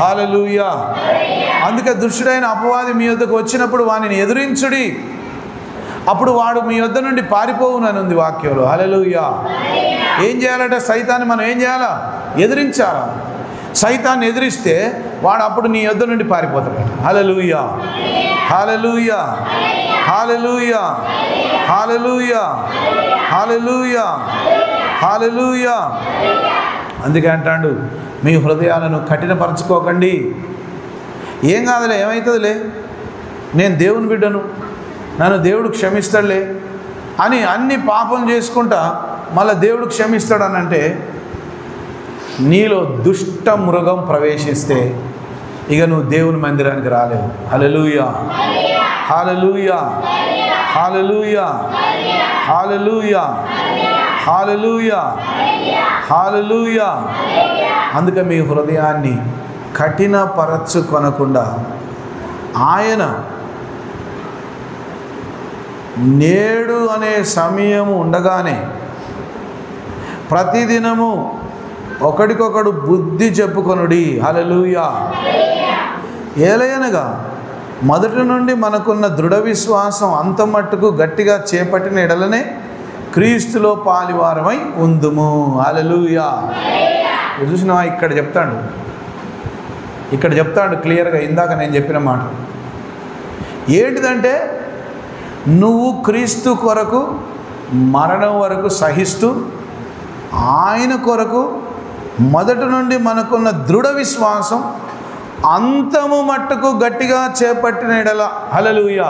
హల్లెలూయా. అందుకే దుష్టుడైన అపవాది మీ యొద్దకు వచ్చినప్పుడు వానిని ఎదురించుడి, అప్పుడు వాడు మీ యొద్ద నుండి పారిపోవునని ఉంది వాక్యంలో. హల్లెలూయా. ఏం చేయాలంటే సైతాన్ని మనం ఏం చేయాలా? ఎదిరించాలా. సైతాన్ని ఎదిరిస్తే వాడు అప్పుడు నీ యొద్ద నుండి పారిపోతాడు. హల్లెలూయా, హల్లెలూయా, హల్లెలూయా, హల్లెలూయా, హల్లెలూయా, హల్లెలూయా. అందుకే అంటాడు మీ హృదయాలను కఠినపరచుకోకండి. ఏం కాదులే, ఏమవుతుందిలే, నేను దేవుని బిడ్డను, నన్ను దేవుడు క్షమిస్తాడులే అని అన్ని పాపం చేసుకుంటా మళ్ళీ దేవుడు క్షమిస్తాడనంటే నీలో దుష్ట మృగం ప్రవేశిస్తే ఇక నువ్వు దేవుని మందిరానికి రాలేవు. హల్లెలూయా, హల్లెలూయా, హల్లెలూయా, హల్లెలూయా, హల్లెలూయా, హల్లెలూయా. అందుకే మీ హృదయాన్ని కఠినపరచుకొనకుండా ఆయన నేడు అనే సమయం ఉండగానే ప్రతిదినము ఒకడికొకడు బుద్ధి చెప్పుకొనుడి. హల్లెలూయా. ఏలయనగా మొదటి నుండి మనకున్న దృఢ విశ్వాసం అంత మట్టుకు గట్టిగా చేపట్టిన ఎడలనే క్రీస్తులో పాలివారమై ఉందుము. హల్లెలూయా. చూసినా ఇక్కడ చెప్తాడు క్లియర్గా ఇందాక నేను చెప్పిన మాట ఏంటిదంటే నువ్వు క్రీస్తు కొరకు మరణం వరకు సహిస్తూ ఆయన కొరకు మొదటి నుండి మనకున్న దృఢ విశ్వాసం అంతము మట్టుకు గట్టిగా చేపట్టిన ఎడల. హల్లెలూయా.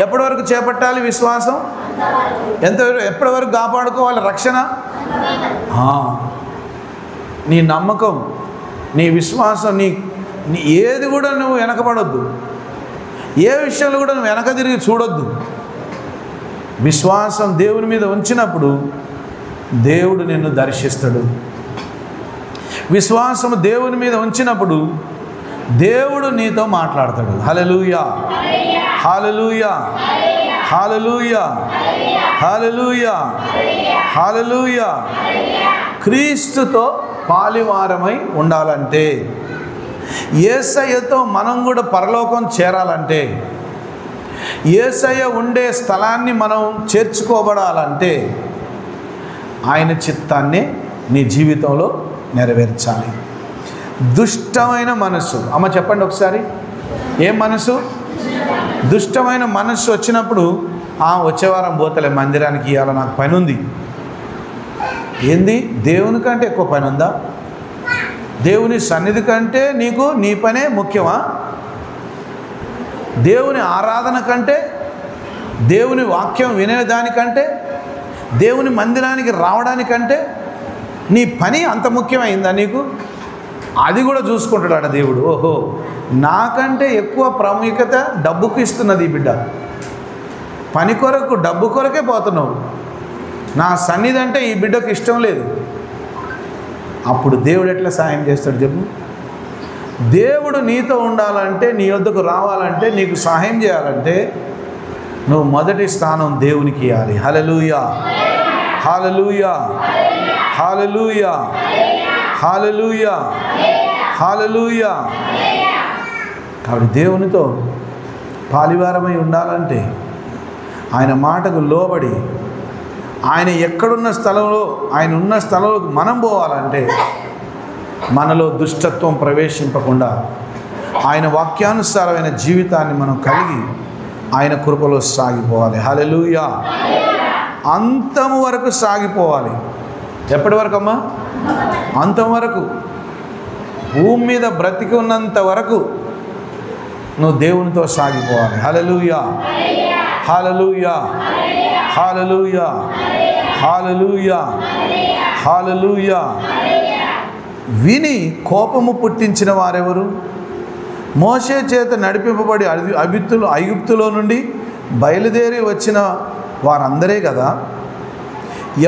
ఎప్పటి వరకు చేపట్టాలి విశ్వాసం? ఎప్పటి వరకు కాపాడుకోవాలి రక్షణ? నీ నమ్మకం, నీ విశ్వాసం, నీ ఏది కూడా నువ్వు వెనకబడొద్దు. ఏ విషయంలో కూడా నువ్వు వెనక తిరిగి చూడొద్దు. విశ్వాసం దేవుని మీద ఉంచినప్పుడు దేవుడు నిన్ను దర్శిస్తాడు. విశ్వాసం దేవుని మీద ఉంచినప్పుడు దేవుడు నీతో మాట్లాడతాడు. హల్లెలూయా, హల్లెలూయా, హల్లెలూయా, హల్లెలూయా, హల్లెలూయా. క్రీస్తుతో పాలివారమై ఉండాలంటే, యేసయ్యతో మనం కూడా పరలోకం చేరాలంటే, యేసయ్య ఉండే స్థలాన్ని మనం చేర్చుకోబడాలంటే ఆయన చిత్తాన్ని నీ జీవితంలో నెరవేర్చాలి. దుష్టమైన మనస్సు, అమ్మ చెప్పండి ఒకసారి, ఏం మనసు? దుష్టమైన మనస్సు వచ్చినప్పుడు వచ్చే వారం పోతలే మందిరానికి, ఇవాళ నాకు పని ఉంది. ఏంది? దేవుని కంటే ఎక్కువ పని ఉందా? దేవుని సన్నిధి కంటే నీకు నీ పనే ముఖ్యమా? దేవుని ఆరాధన కంటే దేవుని వాక్యం వినేదానికంటే, దేవుని మందిరానికి రావడానికంటే నీ పని అంత ముఖ్యమైందా నీకు? అది కూడా చూసుకుంటాడు దేవుడు. ఓహో, నాకంటే ఎక్కువ ప్రాముఖ్యత డబ్బుకు ఇస్తున్నది ఈ బిడ్డ. పని కొరకు, డబ్బు కొరకే పోతున్నావు. నా సన్నిధి అంటే ఈ బిడ్డకు ఇష్టం లేదు. అప్పుడు దేవుడు ఎట్లా సాయం చేస్తాడు చెప్పు? దేవుడు నీతో ఉండాలంటే, నీ వద్దకు రావాలంటే, నీకు సహాయం చేయాలంటే నువ్వు మొదటి స్థానం దేవునికి ఇవ్వాలి. హల్లెలూయా, హల్లెలూయా, హల్లెలూయా, హల్లెలూయా, హల్లెలూయా. కాబట్టి దేవునితో పాలివారమై ఉండాలంటే, ఆయన మాటకు లోబడి, ఆయన ఎక్కడున్న స్థలంలో, ఆయన ఉన్న స్థలంలోకి మనం పోవాలంటే మనలో దుష్టత్వం ప్రవేశింపకుండా ఆయన వాక్యానుసారమైన జీవితాన్ని మనం కలిగి ఆయన కృపలో సాగిపోవాలి. హల్లెలూయా. అంతం వరకు సాగిపోవాలి. ఎప్పటి వరకు అమ్మా? అంతం వరకు. భూమి మీద బ్రతికి ఉన్నంత వరకు నువ్వు దేవునితో సాగిపోవాలి. హల్లెలూయా, హల్లెలూయా, హల్లెలూయా, హల్లెలూయా, హల్లెలూయా. విని కోపము పుట్టించిన వారెవరు? మోషే చేత నడిపింపబడి ఐగుప్తులో నుండి బయలుదేరి వచ్చిన వారందరే కదా.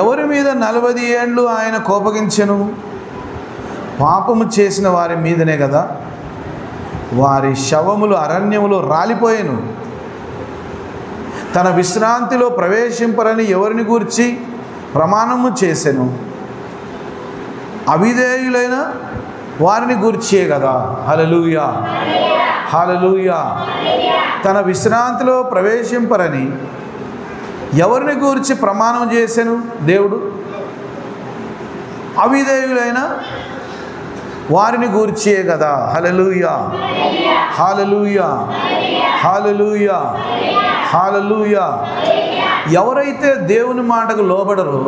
ఎవరి మీద 40 ఏండ్లు ఆయన కోపగించెను? పాపము చేసిన వారి మీదనే కదా. వారి శవములు అరణ్యములో రాలిపోయెను. తన విశ్రాంతిలో ప్రవేశింపరని ఎవరిని గూర్చి ప్రమాణము చేసెను? అవిధేయులైన వారిని గూర్చే కదా. హల్లెలూయా, హల్లెలూయా. తన విశ్రాంతిలో ప్రవేశింపరని ఎవరిని గూర్చి ప్రమాణం చేసెను దేవుడు? అవిధేయులైన వారిని గూర్చే కదా. హల్లెలూయా, హల్లెలూయా, హల్లెలూయా, హల్లెలూయా. ఎవరైతే దేవుని మాటకు లోబడరో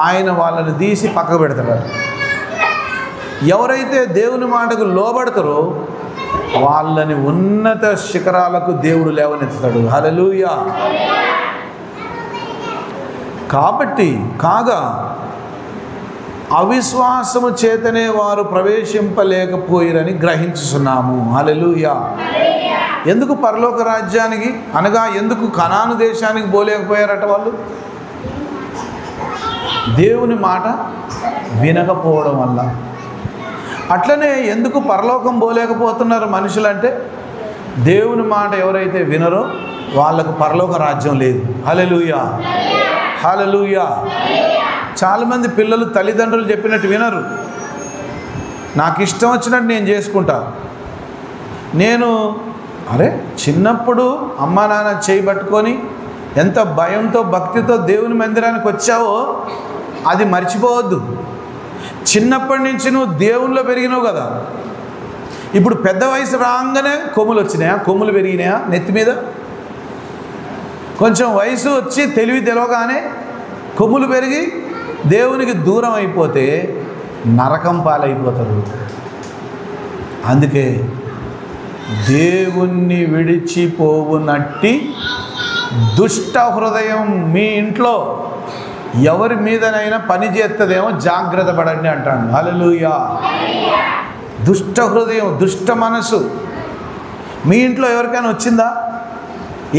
ఆయన వాళ్ళని తీసి పక్కకు పెడతాడు. ఎవరైతే దేవుని మాటకు లోబడతారో వాళ్ళని ఉన్నత శిఖరాలకు దేవుడు లేవనెత్తుతాడు. హల్లెలూయా. కాబట్టి కాగా అవిశ్వాసము చేతనే వారు ప్రవేశింపలేకపోయిరని గ్రహించుచున్నాము. హల్లెలూయా. ఎందుకు పరలోక రాజ్యానికి అనగా ఎందుకు కనాను దేశానికి పోలేకపోయారట వాళ్ళు? దేవుని మాట వినకపోవడం వల్ల. అట్లనే ఎందుకు పరలోకం పోలేకపోతున్నారు మనుషులంటే, దేవుని మాట ఎవరైతే వినరో వాళ్ళకు పరలోక రాజ్యం లేదు. హల్లెలూయా, హల్లెలూయా. చాలామంది పిల్లలు తల్లిదండ్రులు చెప్పినట్టు వినరు. నాకు ఇష్టం వచ్చినట్టు నేను చేసుకుంటా. చిన్నప్పుడు అమ్మా నాన్న చేయి పట్టుకొని ఎంత భయంతో భక్తితో దేవుని మందిరానికి వచ్చావో అది మర్చిపోవద్దు. చిన్నప్పటి నుంచి నువ్వు దేవునిలో పెరిగినావు కదా. ఇప్పుడు పెద్ద వయసు రాగానే కొమ్ములు వచ్చినాయా? కొమ్ములు పెరిగినాయా నెత్తి మీద? కొంచెం వయసు వచ్చి తెలియగానే కొమ్ములు పెరిగి దేవునికి దూరం అయిపోతే నరకం పాలైపోతారు. అందుకే దేవుణ్ణి విడిచిపోవునట్టి దుష్ట హృదయం మీ ఇంట్లో ఎవరి మీదనైనా పని చేస్తుందేమో జాగ్రత్త పడండి అంటాడు. హల్లెలూయా. దుష్ట హృదయం, దుష్ట మనసు మీ ఇంట్లో ఎవరికైనా వచ్చిందా?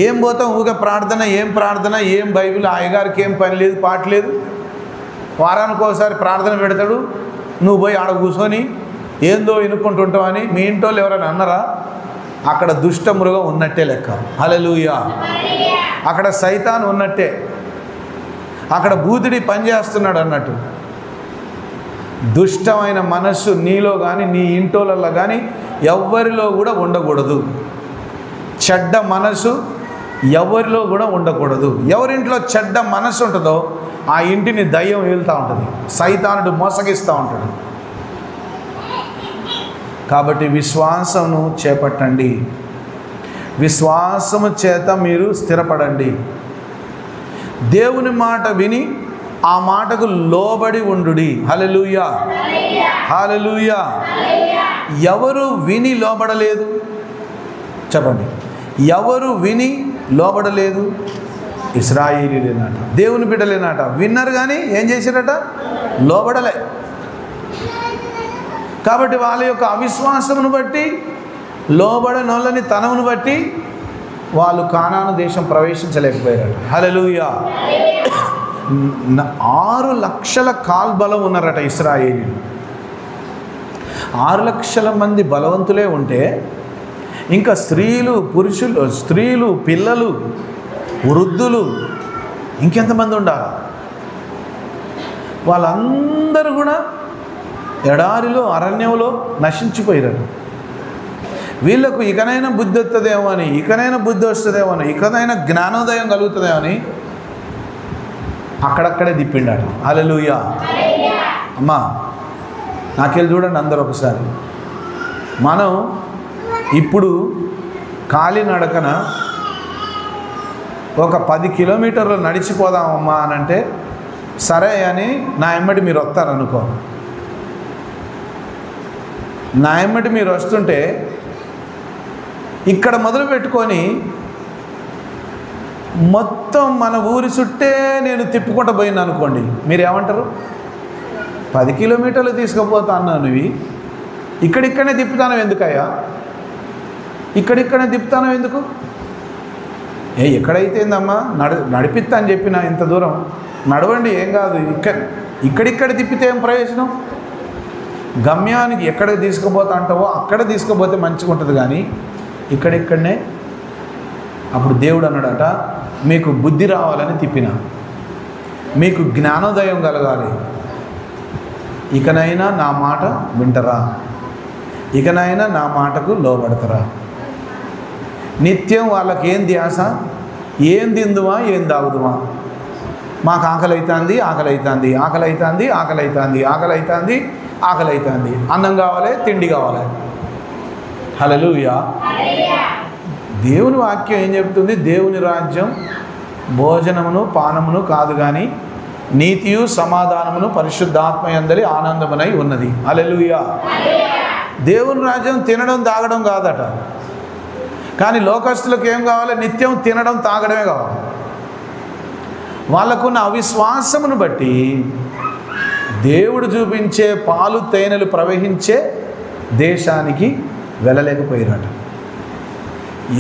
ఏం పోతాం ఊగా ప్రార్థన, ఏం ప్రార్థన, ఏం బైబిల్, అయ్యగారికి ఏం పని లేదు, పాట లేదు. వారానికి ఒకసారి ప్రార్థన పెడతాడు, నువ్వు పోయి ఆడ కూర్చొని ఏందో వినుకుంటుంటావని మీ ఇంట్లో ఎవరైనా అన్నారా? అక్కడ దుష్ట మృగం ఉన్నట్టే లెక్క. హల్లెలూయా. అక్కడ సైతాన్ ఉన్నట్టే, అక్కడ బూతుడి పనిచేస్తున్నాడు అన్నట్టు. దుష్టమైన మనస్సు నీలో కానీ నీ ఇంటోళ్ళల్లో కానీ ఎవ్వరిలో కూడా ఉండకూడదు. చెడ్డ మనసు ఎవరిలో కూడా ఉండకూడదు. ఎవరింట్లో చెడ్డ మనసు ఉంటుందో ఆ ఇంటిని దయ్యం వెళ్తూ ఉంటుంది, సైతానుడు మోసగిస్తూ ఉంటాడు. కాబట్టి విశ్వాసమును చేపట్టండి, విశ్వాసము చేత మీరు స్థిరపడండి. దేవుని మాట విని ఆ మాటకు లోబడి ఉండుడి. హల్లెలూయా, హల్లెలూయా. ఎవరు విని లోబడలేదు చెప్పండి? ఎవరు విని లోబడలేదు. ఇశ్రాయేలీలేనట, దేవుని బిడ్డలేనట. విన్నారు కానీ ఏం చేశారట? లోబడలే. కాబట్టి వాళ్ళ యొక్క అవిశ్వాసమును బట్టి, లోబడనోళ్ళని తనమును బట్టి వాళ్ళు కానాను దేశం ప్రవేశించలేకపోయారట. హల్లెలూయా. 6 లక్షల కాల్బలం ఉన్నారట ఇశ్రాయేలీలు. 6 లక్షల మంది బలవంతులే ఉంటే ఇంకా స్త్రీలు, పిల్లలు, వృద్ధులు ఇంకెంతమంది ఉండాలి? వాళ్ళందరూ కూడా ఎడారిలో, అరణ్యంలో నశించిపోయారు. వీళ్ళకు ఇకనైనా బుద్ధి వస్తుందేమో అని, ఇకనైనా జ్ఞానోదయం కలుగుతుందేమో అని అక్కడక్కడే తిప్పిండాడు. హల్లెలూయా. అమ్మా నాకెళ్ళి చూడండి అందరూ ఒకసారి. మనం ఇప్పుడు కాలినడకన ఒక 10 కిలోమీటర్లు నడిచిపోదామమ్మా అని అంటే సరే అని నా ఎమ్మటి మీరు వస్తారనుకో. నా ఎమ్మటి మీరు వస్తుంటే ఇక్కడ మొదలు పెట్టుకొని మొత్తం మన ఊరి చుట్టే నేను తిప్పుకుంటూ పోయినా అనుకోండి, మీరు ఏమంటారు? 10 కిలోమీటర్లు తీసుకుపోతా అన్నావు నువ్వు, ఇక్కడిక్కడనే తిప్పుతాను ఎందుకయ్యా? ఇక్కడిక్కడనే తిప్పుతాను ఎందుకు? ఎక్కడైతే ఏందమ్మా నడిపిస్తా అని చెప్పిన ఇంత దూరం నడవండి, ఏం కాదు. ఇక్కడిక్కడ తిప్పితే ఏం ప్రయోజనం? గమ్యానికి ఎక్కడికి తీసుకుపోతా అంటావో అక్కడ తీసుకుపోతే మంచిగా ఉంటుంది. కానీ ఇక్కడిక్కడనే. అప్పుడు దేవుడు అన్నాడట, మీకు బుద్ధి రావాలని తిప్పిన, మీకు జ్ఞానోదయం కలగాలి. ఇకనైనా నా మాట వింటరా? ఇకనైనా నా మాటకు లోబడతారా? నిత్యం వాళ్ళకి ఏం ధ్యాస? ఏం తిందుమా, ఏం తాగుదుమా? మాకు ఆకలి అవుతుంది, అన్నం కావాలి, తిండి కావాలి. హల్లెలూయా. దేవుని వాక్యం ఏం చెప్తుంది? దేవుని రాజ్యం భోజనమును పానమును కాదు కానీ నీతియు సమాధానమును పరిశుద్ధాత్మ యందలి ఆనందమునై ఉన్నది. హల్లెలూయా. దేవుని రాజ్యం తినడం తాగడం కాదట. కానీ లోకస్తులకు ఏం కావాలి? నిత్యం తినడం తాగడమే కావాలి. వాళ్ళకున్న అవిశ్వాసమును బట్టి దేవుడు చూపించే పాలు తేనెలు ప్రవహించే దేశానికి వెళ్ళలేకపోయారట.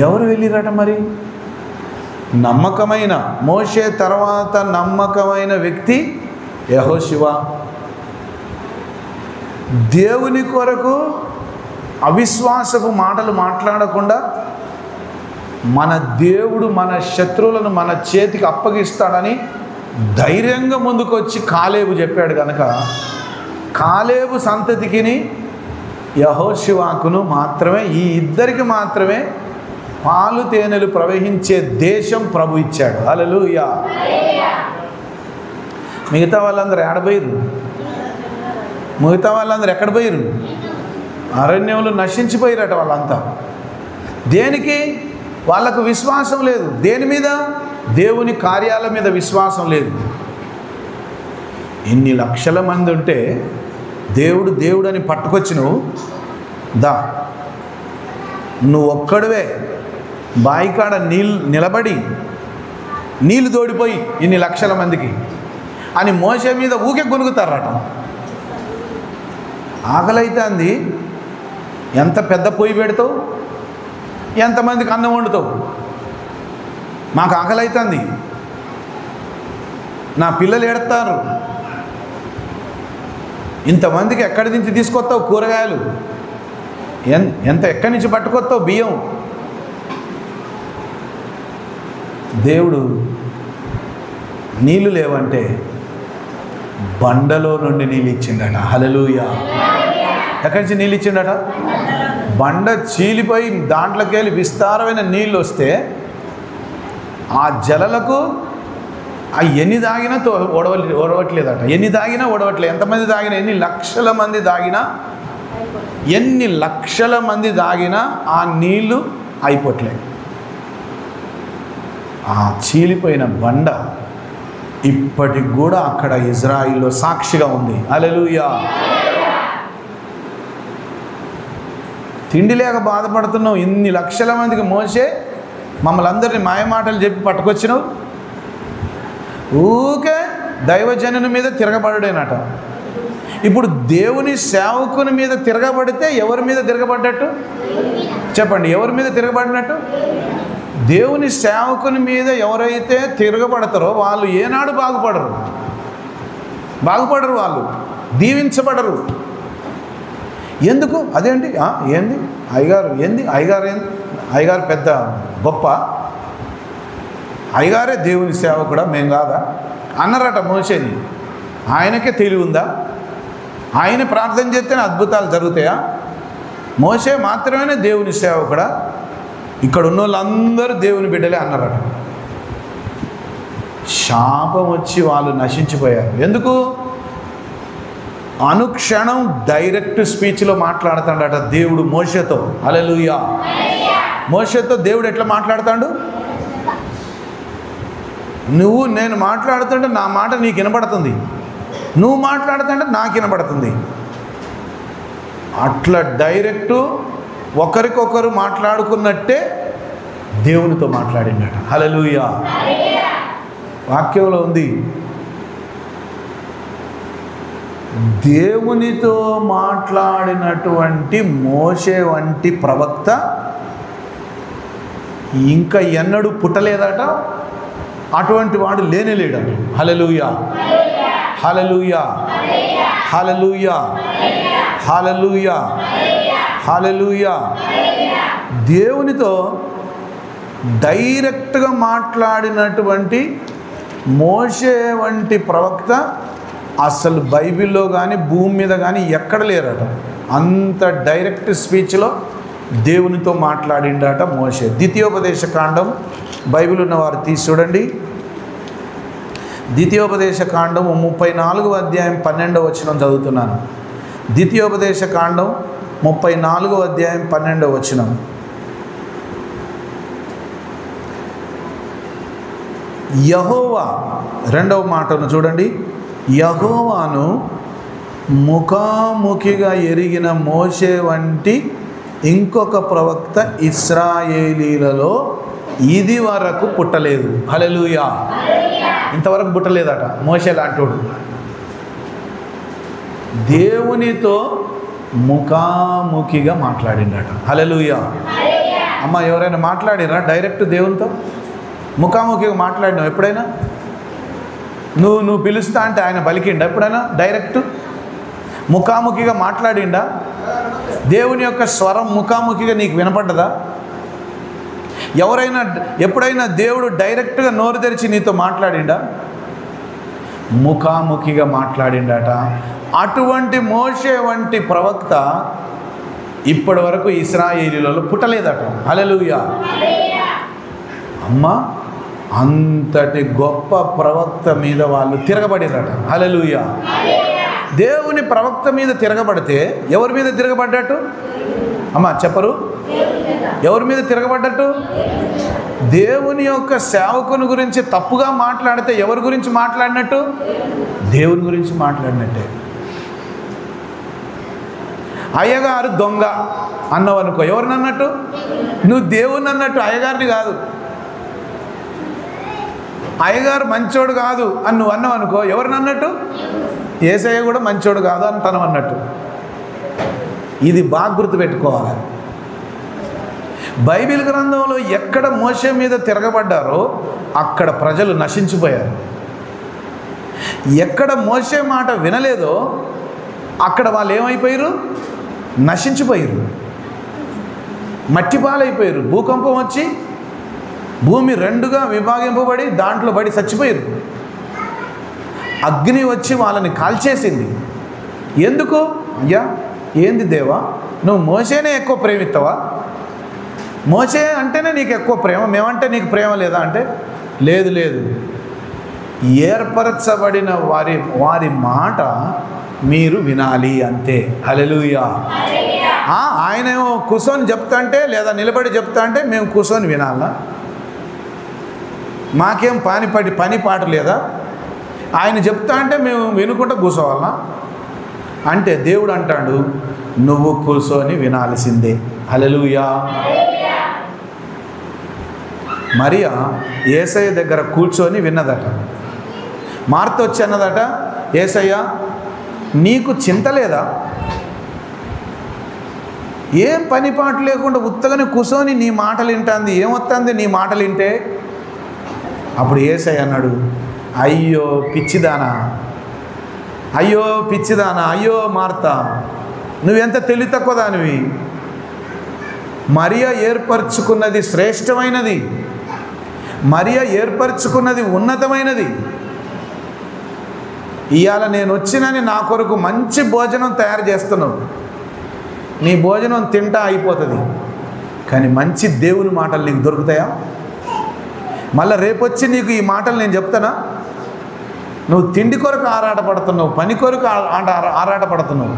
ఎవరు వెళ్ళిరట మరి? నమ్మకమైన మోషే తర్వాత నమ్మకమైన వ్యక్తి యెహోషువ. దేవుని కొరకు అవిశ్వాసపు మాటలు మాట్లాడకుండా మన దేవుడు మన శత్రువులను మన చేతికి అప్పగిస్తాడని ధైర్యంగా ముందుకొచ్చి కాలేబు చెప్పాడు కనుక కాలేబు సంతతికిని యెహోషువకును మాత్రమే, ఈ ఇద్దరికి మాత్రమే పాలు తేనెలు ప్రవహించే దేశం ప్రభు ఇచ్చాడు. హల్లెలూయా. మిగతా వాళ్ళందరూ ఏడబోయిరు? మిగతా వాళ్ళందరూ ఎక్కడ పోయిరు? అరణ్యంలో నశించిపోయిరట వాళ్ళంతా. దేనికి? వాళ్ళకు విశ్వాసం లేదు. దేని మీద? దేవుని కార్యాల మీద విశ్వాసం లేదు. ఇన్ని లక్షల మంది ఉంటే దేవుడు అని పట్టుకొచ్చి నువ్వు ఒక్కడివే బాయికాడ నిలబడి నీళ్ళు తోడిపోయి ఇన్ని లక్షల మందికి అని మోసే మీద ఊకే గొనుగుతారట. ఆకలి అవుతుంది, ఎంత పెద్ద పొయ్యి పెడతావు, ఎంతమందికి అన్నం వండుతావు? మాకు ఆకలి అవుతుంది, నా పిల్లలు ఏడతారు, ఇంతమందికి ఎక్కడి నుంచి తీసుకొస్తావు కూరగాయలు, ఎక్కడి నుంచి పట్టుకొస్తావు బియ్యం? దేవుడు నీళ్ళు లేవంటే బండలో నుండి నీళ్ళు ఇచ్చిండట. హల్లెలూయా. ఎక్కడి నుంచి నీళ్ళు ఇచ్చిండట? బండ చీలిపోయి దాంట్లోకి వెళ్ళి విస్తారమైన నీళ్ళు వస్తే ఆ జలలకు ఎన్ని తాగినా ఓడవట్లేదట. ఎన్ని తాగినా ఓడవట్లేదు. ఎంతమంది తాగినా, ఎన్ని లక్షల మంది తాగినా ఆ నీళ్ళు అయిపోవట్లేదు. ఆ చీలిపోయిన బండ ఇప్పటికి కూడా అక్కడ ఇజ్రాయిల్లో సాక్షిగా ఉంది. హల్లెలూయా. తిండి లేక బాధపడుతున్నావు. ఇన్ని లక్షల మందికి మోసే మమ్మల్ని అందరినీ మాయమాటలు చెప్పి పట్టుకొచ్చినావు. ఊకే దైవజనుని మీద తిరగబడుడేనట. ఇప్పుడు దేవుని సేవకుని మీద తిరగబడితే ఎవరి మీద తిరగబడ్డట్టు చెప్పండి? ఎవరి మీద తిరగబడినట్టు? దేవుని సేవకుని మీద ఎవరైతే తిరగబడతారో వాళ్ళు ఏనాడు బాగుపడరు. వాళ్ళు దీవించబడరు. ఎందుకు? అదేంటి ఏంది అయ్యగారు పెద్ద గొప్ప, అయ్యగారే దేవుని సేవకుడా, మేం కాదా అన్నారట మోషేని. ఆయనకే తెలివి ఉందా? ఆయన ప్రార్థన చేస్తేనే అద్భుతాలు జరుగుతాయా? మోషే మాత్రమే దేవుని సేవకుడా? ఇక్కడ ఉన్న వాళ్ళందరూ దేవుని బిడ్డలే అన్నారట. శాపం వచ్చి వాళ్ళు నశించిపోయారు. ఎందుకు? అనుక్షణం డైరెక్ట్ స్పీచ్లో మాట్లాడుతాడట దేవుడు మోషేతో. హల్లెలూయా. మోషేతో దేవుడు ఎట్లా మాట్లాడతాడు? నేను మాట్లాడుతుంటే నా మాట నీకు వినబడుతుంది, నువ్వు మాట్లాడుతుంటే నాకు వినబడుతుంది. అట్లా డైరెక్టు ఒకరికొకరు మాట్లాడుకున్నట్టే దేవునితో మాట్లాడిందట. హల్లెలూయా. వాక్యంలో ఉంది, దేవునితో మాట్లాడినటువంటి మోషే వంటి ప్రవక్త ఇంకా ఎన్నడూ పుట్టలేదట. అటువంటి వాడు లేనేలేడట. హల్లెలూయా, హల్లెలూయా, హల్లెలూయా, హల్లెలూయా, హల్లెలూయా. దేవునితో డైరెక్ట్గా మాట్లాడినటువంటి మోషే వంటి ప్రవక్త అసలు బైబిల్లో కానీ భూమి మీద కానీ ఎక్కడ లేరట. అంత డైరెక్ట్ స్పీచ్లో దేవునితో మాట్లాడిండట మోషే. ద్వితీయోపదేశ కాండం బైబిల్ ఉన్నవారు తీసి చూడండి. ద్వితీయోపదేశ కాండం 34వ అధ్యాయం 12వ వచనం చదువుతున్నాను. ద్వితీయోపదేశ కాండం 34వ అధ్యాయం 12వ వచనం. యెహోవా, రెండవ మాటను చూడండి. యెహోవాను ముఖాముఖిగా ఎరిగిన మోషే వంటి ఇంకొక ప్రవక్త ఇశ్రాయేలీలలో ఇది వరకు పుట్టలేదు. హల్లెలూయా. ఇంతవరకు పుట్టలేదట మోషే లాంటోడు. దేవునితో ముఖాముఖిగా మాట్లాడిండట. హల్లెలూయా. అమ్మ, ఎవరైనా మాట్లాడిరా డైరెక్ట్ దేవునితో? ముఖాముఖిగా మాట్లాడినావు ఎప్పుడైనా? నువ్వు పిలుస్తా అంటే ఆయన పలికిండా ఎప్పుడైనా? డైరెక్ట్ ముఖాముఖిగా మాట్లాడిండా? దేవుని యొక్క స్వరం ముఖాముఖిగా నీకు వినపడ్డదా? ఎప్పుడైనా దేవుడు డైరెక్ట్గా నోరు తెరిచి నీతో మాట్లాడిండా? ముఖాముఖిగా మాట్లాడిండట. అటువంటి మోషే వంటి ప్రవక్త ఇప్పటి వరకు ఇశ్రాయేలీలలో పుట్టలేదట. హల్లెలూయా. అమ్మ, అంతటి గొప్ప ప్రవక్త మీద వాళ్ళు తిరగబడిరట. హల్లెలూయా. దేవుని ప్రవక్త మీద తిరగబడితే ఎవరి మీద తిరగబడ్డట్టు? అమ్మ చెప్పరు? ఎవరి మీద తిరగబడ్డట్టు? దేవుని యొక్క సేవకుని గురించి తప్పుగా మాట్లాడితే ఎవరి గురించి మాట్లాడినట్టు? దేవుని గురించి మాట్లాడినట్టే. అయ్యగారు దొంగ అన్నావు అనుకో, ఎవరిని అన్నట్టు? నువ్వు దేవుని అన్నట్టు, అయ్యగారిని కాదు. అయ్యగారు మంచోడు కాదు అని నువ్వు అన్నావు అనుకో, ఎవరిని అన్నట్టు? యేసయ్య కూడా మంచోడు కాదు అని తనం అన్నట్టు. ఇది బాగా గుర్తుపెట్టుకోవాలి. బైబిల్ గ్రంథంలో ఎక్కడ మోషే మీద తిరగబడ్డారో అక్కడ ప్రజలు నశించిపోయారు. ఎక్కడ మోషే మాట వినలేదో అక్కడ వాళ్ళు ఏమైపోయారు? నశించిపోయారు, మట్టిపాలైపోయారు. భూకంపం వచ్చి భూమి రెండుగా విభాగింపబడి దాంట్లో పడి చచ్చిపోయారు. అగ్ని వచ్చి వాళ్ళని కాల్చేసింది. ఎందుకు? అయ్యా, ఏంది దేవా, నువ్వు మోషేనే ఎక్కువ ప్రేమిస్తావా? మోషే అంటేనే నీకు ఎక్కువ ప్రేమ, మేమంటే నీకు ప్రేమ లేదా అంటే లేదు లేదు, ఏర్పరచబడిన వారి మాట మీరు వినాలి అంతే. హల్లెలూయా. ఆయనేమో కూర్చొని చెప్తా అంటే లేదా నిలబడి చెప్తా అంటే మేము కూర్చొని వినాలా? మాకేం పని పాట లేదా? ఆయన చెప్తా అంటే మేము వినుకుంటూ కూర్చోవాలా? అంటే దేవుడు అంటాడు, నువ్వు కూర్చొని వినాల్సిందే. హల్లెలూయా. మరియా యేసయ్య దగ్గర కూర్చొని విన్నదట. మార్త వచ్చి అన్నదట, యేసయ్య నీకు చింత లేదా? ఏం పని పాట లేకుండా ఉత్తగానే కూర్చొని నీ మాటలు వింటుంది, ఏమొస్తుంది నీ మాటలు వింటే? అప్పుడు యేసయ్య అన్నాడు, అయ్యో పిచ్చిదానా, అయ్యో పిచ్చిదానా, అయ్యో మార్త, నువ్వెంత తెలివి తక్కువ దానివి. మరియా ఏర్పరచుకున్నది శ్రేష్టమైనది, మరియా ఏర్పరచుకున్నది ఉన్నతమైనది. ఇవాళ నేను వచ్చినని నా కొరకు మంచి భోజనం తయారు చేస్తున్నావు, నీ భోజనం తింటా అయిపోతుంది, కానీ మంచి దేవుని మాటలు నీకు దొరుకుతాయా? మళ్ళీ రేపొచ్చి నీకు ఈ మాటలు నేను చెప్తానా? నువ్వు తిండి కొరకు ఆరాటపడుతున్నావు, పని కొరకు ఆరాటపడుతున్నావు.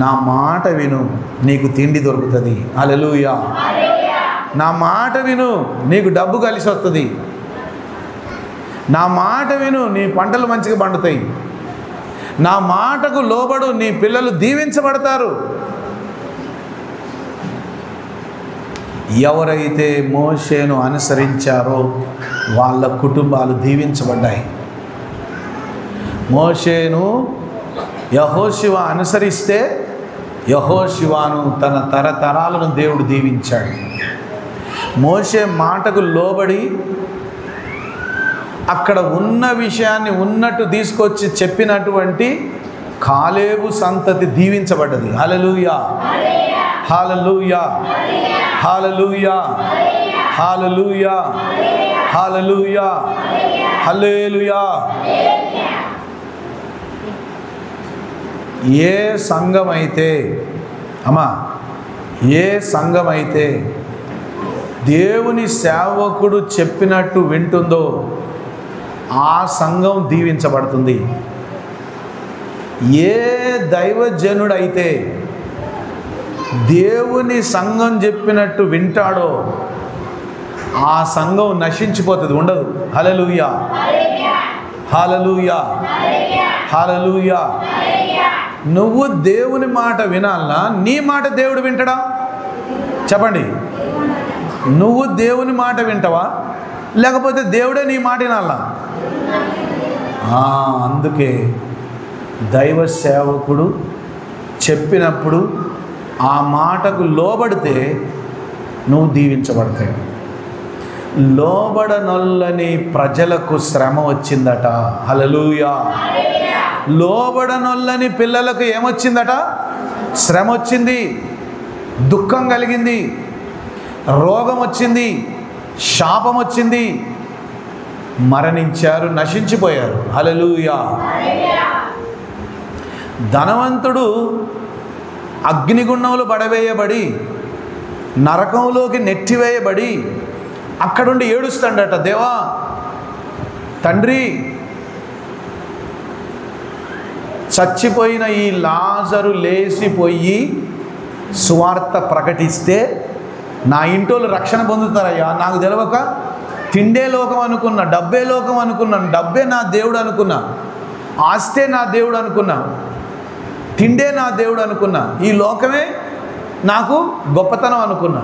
నా మాట విను, నీకు తిండి దొరుకుతుంది. హల్లెలూయా. నా మాట విను, నీకు డబ్బు కలిసి వస్తుంది. నా మాట విను, నీ పంటలు మంచిగా పండుతాయి. నా మాటకు లోబడు, నీ పిల్లలు దీవించబడతారు. ఎవరైతే మోషేను అనుసరించారో వాళ్ళ కుటుంబాలు దీవించబడ్డాయి. మోషేను యెహోషువ అనుసరిస్తే యెహోషువను తన తరతరాలను దేవుడు దీవించాడు. మోషే మాటకు లోబడి అక్కడ ఉన్న విషయాన్ని ఉన్నట్టు తీసుకొచ్చి చెప్పినటువంటి కాలేబు సంతతి దీవించబడ్డది. హల్లెలూయా, హల్లెలూయా, హల్లెలూయా, హల్లెలూయా, హల్లెలూయా, హల్లెలూయా. ఏ సంఘమైతే అమ్మా, ఏ సంఘమైతే దేవుని సేవకుడు చెప్పినట్టు వింటుందో ఆ సంఘం దీవించబడుతుంది. ఏ దైవజనుడైతే దేవుని సంఘం చెప్పినట్టు వింటాడో ఆ సంఘం నశించిపోతుంది, ఉండదు. హల్లెలూయా, హల్లెలూయా, హల్లెలూయా. నువ్వు దేవుని మాట వినాలనా, నీ మాట దేవుడు వింటాడా? చెప్పండి. నువ్వు దేవుని మాట వింటావా, లేకపోతే దేవుడే నీ మాట వినాలా? అందుకే దైవ సేవకుడు చెప్పినప్పుడు ఆ మాటకు లోబడితే నువ్వు దీవించబడతావు. లోబడనొల్లని ప్రజలకు శ్రమ వచ్చిందట. హల్లెలూయా. లోబడనొల్లని పిల్లలకు ఏమొచ్చిందట? శ్రమ వచ్చింది, దుఃఖం కలిగింది, రోగం వచ్చింది, శాపం వచ్చింది, మరణించారు, నశించిపోయారు. హల్లెలూయా. ధనవంతుడు అగ్నిగుండంలో పడవేయబడి నరకంలోకి నెట్టివేయబడి అక్కడుండి ఏడుస్తాడట, దేవా తండ్రి, చచ్చిపోయిన ఈ లాజరు లేచిపోయి సువార్త ప్రకటిస్తే నా ఇంటోళ్ళు రక్షణ పొందుతారయ్యా. నాకు తెలియక తిండే లోకం అనుకున్నా, డబ్బే లోకం అనుకున్నాను, డబ్బే నా దేవుడు అనుకున్నా, ఆస్తే నా దేవుడు అనుకున్నా, తిండే నా దేవుడు అనుకున్నా, ఈ లోకమే నాకు గొప్పతనం అనుకున్నా.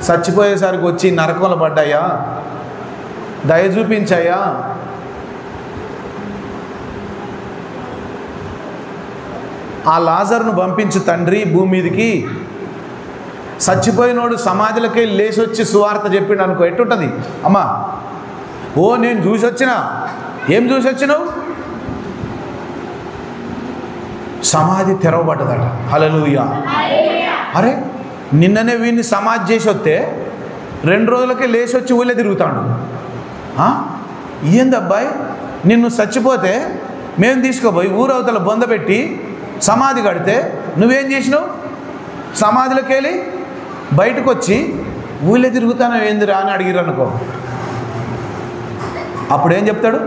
చచ్చిపోయేసరికి వచ్చి నరకంలో పడ్డాయా, దయ చూపించాయా? ఆ లాజర్ను పంపించు తండ్రి భూమి మీదకి. చచ్చిపోయినోడు సమాధిలోకి లేచి వచ్చి సువార్త చెప్పిండు అనుకో, ఎట్టుంటుంది అమ్మా? ఓ నేను చూసి వచ్చినా. ఏం చూసి వచ్చినావు? సమాధి తెరవబడ్డదట. హల్లెలూయా. అరే నిన్ననే వీడిని సమాధి చేసి వస్తే 2 రోజులకే లేచి వచ్చి ఊళ్ళో తిరుగుతాడు. ఏందబ్బాయి, నిన్ను చచ్చిపోతే మేము తీసుకుపోయి ఊరవతల బొంద పెట్టి సమాధి కడితే నువ్వేం చేసినావు? సమాధిలోకి వెళ్ళి బయటకు వచ్చి ఊళ్ళో తిరుగుతాను ఏందిరా అని అడిగిరు అనుకో, అప్పుడేం చెప్తాడు?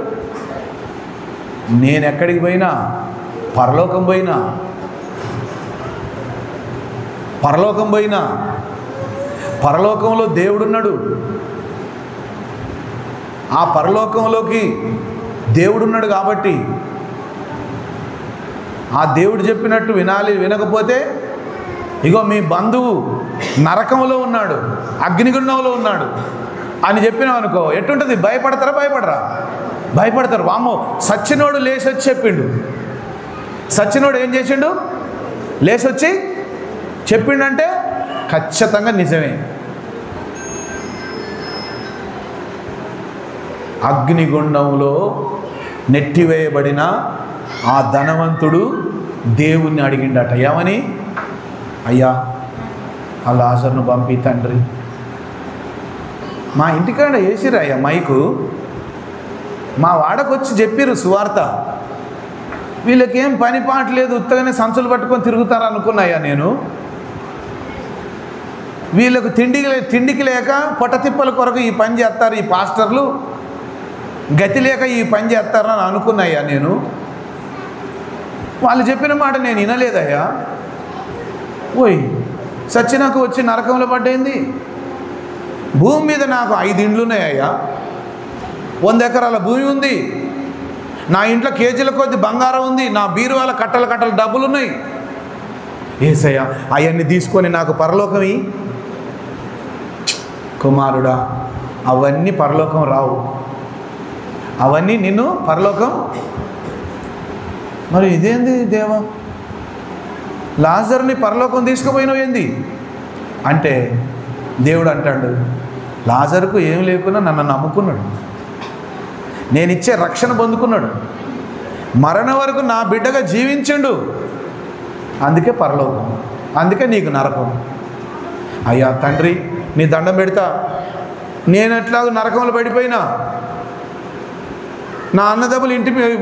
నేను ఎక్కడికి పోయినా, పరలోకం పోయినా, పరలోకం పోయినా, పరలోకంలో దేవుడున్నాడు. ఆ పరలోకంలోకి దేవుడున్నాడు కాబట్టి ఆ దేవుడు చెప్పినట్టు వినాలి. వినకపోతే ఇగో మీ బంధువు నరకంలో ఉన్నాడు, అగ్నిగుండంలో ఉన్నాడు అని చెప్పినావు అనుకో, ఎట్టుంటుంది? భయపడతారా? భయపడరా? భయపడతారు. వామ్మో, సచ్చినోడు లేచొచ్చి చెప్పిండు. సచ్చినోడు ఏం చేసిండు? లేచొచ్చి చెప్పిండంటే ఖచ్చితంగా నిజమే. అగ్నిగుండంలో నెట్టివేయబడిన ఆ ధనవంతుడు దేవుణ్ణి అడిగిండట. ఏమని? అయ్యా, ఆ లాజరును పంపి తండ్రి. మా ఇంటికాడ వేసిరయ్యా మైకు, మా వాడకొచ్చి చెప్పిరు సువార్త. వీళ్ళకేం పని పాట లేదు, ఉత్తగానే సంచులు పట్టుకొని తిరుగుతారు అనుకున్నాయా నేను. వీళ్ళకు తిండికి లేక పొట్టతిప్పల కొరకు ఈ పని చేస్తారు ఈ పాస్టర్లు, గతి లేక ఈ పని చేస్తారని అనుకున్నాయా నేను. వాళ్ళు చెప్పిన మాట నేను వినలేదయ్యా. ఓయ్, సచ్చినాకు వచ్చి నరకంలో పడ్డైంది. భూమి మీద నాకు 5 ఇండ్లు ఉన్నాయ్యా, 100 ఎకరాల భూమి ఉంది, నా ఇంట్లో కేజీల కొద్ది బంగారం ఉంది, నా బీరువాల కట్టల డబ్బులు ఉన్నాయి. యేసయ్యా, అవన్నీ తీసుకొని నాకు పరలోకం ఇయ్యి. కుమారుడా, అవన్నీ పరలోకం రావు, అవన్నీ నిన్ను పరలోకం. మరి ఇదేంది దేవా, లాజరుని పరలోకం తీసుకుపోయినవు ఏంది అంటే, దేవుడు అంటాడు, లాజరుకు ఏం లేకున్నా నన్ను నమ్ముకున్నాడు, నేను ఇచ్చే రక్షణ పొందుకున్నాడు, మరణం వరకు నా బిడ్డగా జీవించిండు, అందుకే పరలోకం, అందుకే నీకు నరకం. అయ్యా తండ్రి, నీ దండం పెడతా, నేను ఎట్లాగో నరకంలో పడిపోయినా, నా అన్నదమ్ములు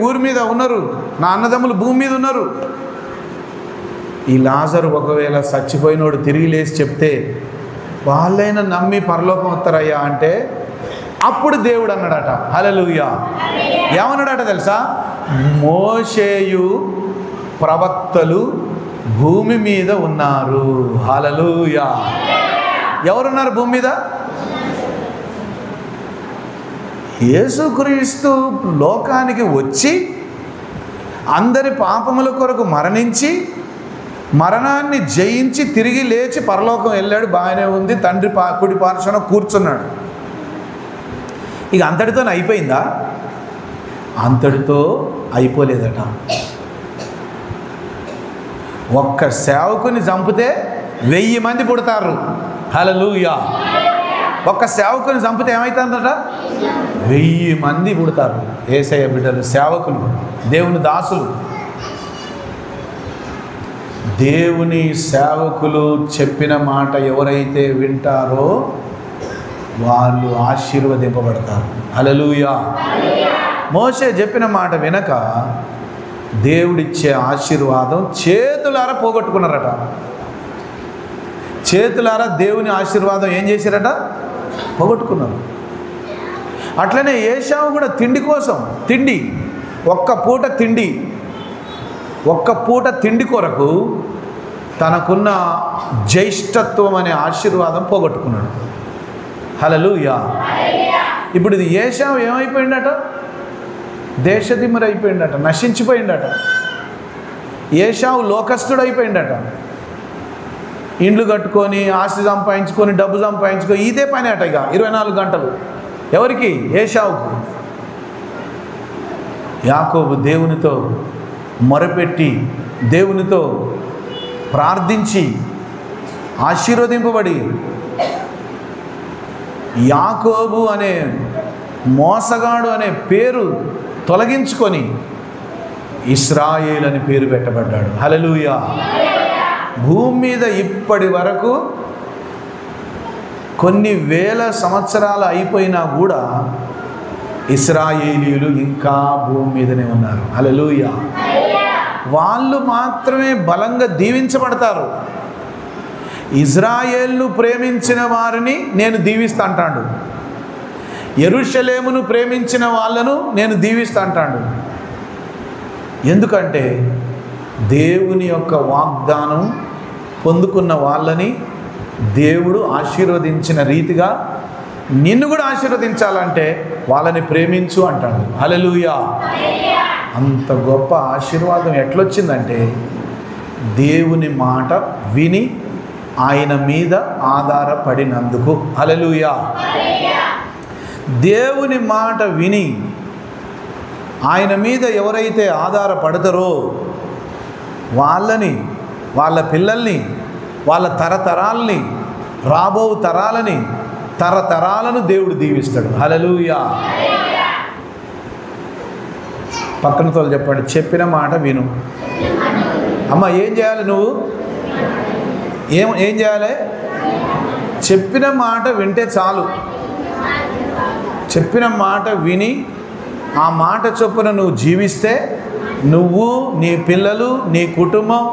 ఊరి మీద ఉన్నారు, నా అన్నదమ్ములు భూమి మీద ఉన్నారు. ఈ లాజరు ఒకవేళ చచ్చిపోయినోడు తిరిగి లేచి చెప్తే వాళ్ళైనా నమ్మి పరలోకం వస్తారయ్యా అంటే, అప్పుడు దేవుడు అన్నాడట, హల్లెలూయా. ఏమన్నాడట తెలుసా? మోషేయు ప్రవక్తలు భూమి మీద ఉన్నారు. హల్లెలూయా. ఎవరున్నారు భూమి మీద? యేసుక్రీస్తు లోకానికి వచ్చి అందరి పాపముల కొరకు మరణించి మరణాన్ని జయించి తిరిగి లేచి పరలోకం వెళ్ళాడు, బాగానే ఉంది, తండ్రి కుడి పార్శ్వన కూర్చున్నాడు. ఇక అంతటితో అయిపోయిందా? అంతటితో అయిపోలేదట. ఒక్క సేవకుని చంపితే 1000 మంది పుడతారు. హల్లెలూయా. ఒక్క సేవకుని చంపితే ఏమవుతుందట? 1000 మంది పుడతారు. యేసయ్య బిడ్డలు, సేవకులు, దేవుని దాసులు. దేవుని సేవకులు చెప్పిన మాట ఎవరైతే వింటారో వాళ్ళు ఆశీర్వదింపబడతారు. హల్లెలూయా. మోషే చెప్పిన మాట వినక దేవుడిచ్చే ఆశీర్వాదం చేతులారా పోగొట్టుకున్నారట. చేతులారా దేవుని ఆశీర్వాదం ఏం చేశారట? పోగొట్టుకున్నారు. అట్లనే ఏశావు కూడా తిండి కోసం, ఒక్క పూట తిండి కొరకు తనకున్న జ్యేష్ఠత్వం అనే ఆశీర్వాదం పోగొట్టుకున్నాడు. హల్లెలూయా. ఇప్పుడు ఇది ఏశావు ఏమైపోయిందట? దేశదిమ్మరి అయిపోయిందట, నశించిపోయిందట. ఏశావు లోకస్తుడు అయిపోయిందట. ఇండ్లు కట్టుకొని, ఆస్తి సంపాదించుకొని, డబ్బు సంపాదించుకొని, ఇదే పని అట ఇక 24 గంటలు. ఎవరికి? ఏశావుకు. యాకోబు దేవునితో మొరపెట్టి, దేవునితో ప్రార్థించి ఆశీర్వదింపబడి యాకోబు అనే మోసగాడు అనే పేరు తొలగించుకొని ఇశ్రాయేలు అని పేరు పెట్టబడ్డాడు. హల్లెలూయా. భూమి మీద ఇప్పటి వరకు కొన్ని వేల సంవత్సరాలు అయిపోయినా కూడా ఇశ్రాయేలీయులు ఇంకా భూమి మీదనే ఉన్నారు. హల్లెలూయా. వాళ్ళు మాత్రమే బలంగా దీవించబడతారు. ఇజ్రాయేలును ప్రేమించిన వారిని నేను దీవిస్తా అంటాడు. యెరూషలేమును ప్రేమించిన వాళ్ళను నేను దీవిస్తా అంటాడు. ఎందుకంటే దేవుని యొక్క వాగ్దానం పొందుకున్న వాళ్ళని దేవుడు ఆశీర్వదించిన రీతిగా నిన్ను కూడా ఆశీర్వదించాలంటే వాళ్ళని ప్రేమించు అంటాడు. హల్లెలూయా. అంత గొప్ప ఆశీర్వాదం ఎట్లొచ్చిందంటే దేవుని మాట విని ఆయన మీద ఆధారపడినందుకు. హల్లెలూయా. దేవుని మాట విని ఆయన మీద ఎవరైతే ఆధారపడతారో వాళ్ళని, వాళ్ళ పిల్లల్ని, వాళ్ళ తరతరాల్ని, రాబో తరాలని, తరతరాలను దేవుడు దీవిస్తాడు. హల్లెలూయా. పక్కనతో చెప్పండి, చెప్పిన మాట విను. అమ్మ ఏం చేయాలి నువ్వు? ఏం చేయాలి? చెప్పిన మాట వింటే చాలు. చెప్పిన మాట విని ఆ మాట చొప్పున నువ్వు జీవిస్తే నువ్వు, నీ పిల్లలు, నీ కుటుంబం,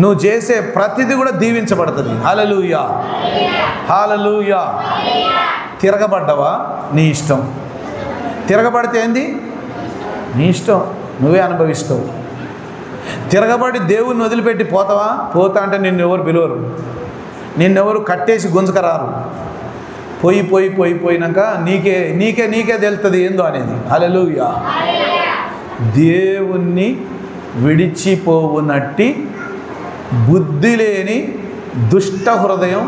నువ్వు చేసే ప్రతిదీ కూడా దీవించబడుతుంది. హల్లెలూయా, హల్లెలూయా. తిరగబడ్డావా? నీ ఇష్టం. తిరగబడితే ఏంది? నీ ఇష్టం, నువ్వే అనుభవిస్తావు. తిరగబడి దేవుణ్ణి వదిలిపెట్టి పోతావా? పోతా అంటే నిన్నెవరు పిలవరు, నిన్నెవరు కట్టేసి గుంజకరారు. పోయినాక నీకే తెలుస్తుంది ఏందో అనేది. హల్లెలూయా. దేవుణ్ణి విడిచిపోవునట్టి బుద్ధి లేని దుష్ట హృదయం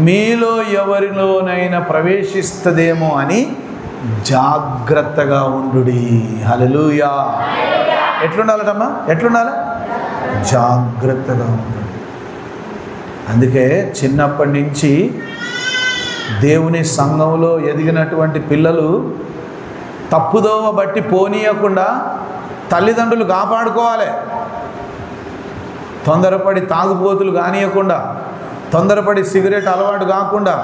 మీలో ఎవరిలోనైనా ప్రవేశిస్తుందేమో అని జాగ్రత్తగా ఉండుడి. హల్లెలూయా. ఎట్లుండాలటమ్మా? ఎట్లుండాలి? జాగ్రత్తగా ఉండాలి. అందుకే చిన్నప్పటి నుంచి దేవుని సంఘంలో ఎదిగినటువంటి పిల్లలు తప్పుదోవ బట్టి పోనీయకుండా తల్లిదండ్రులు కాపాడుకోవాలి. తొందరపడి తాగుబోతులు కానీయకుండా, తొందరపడి సిగరెట్ అలవాటు కాకుండా,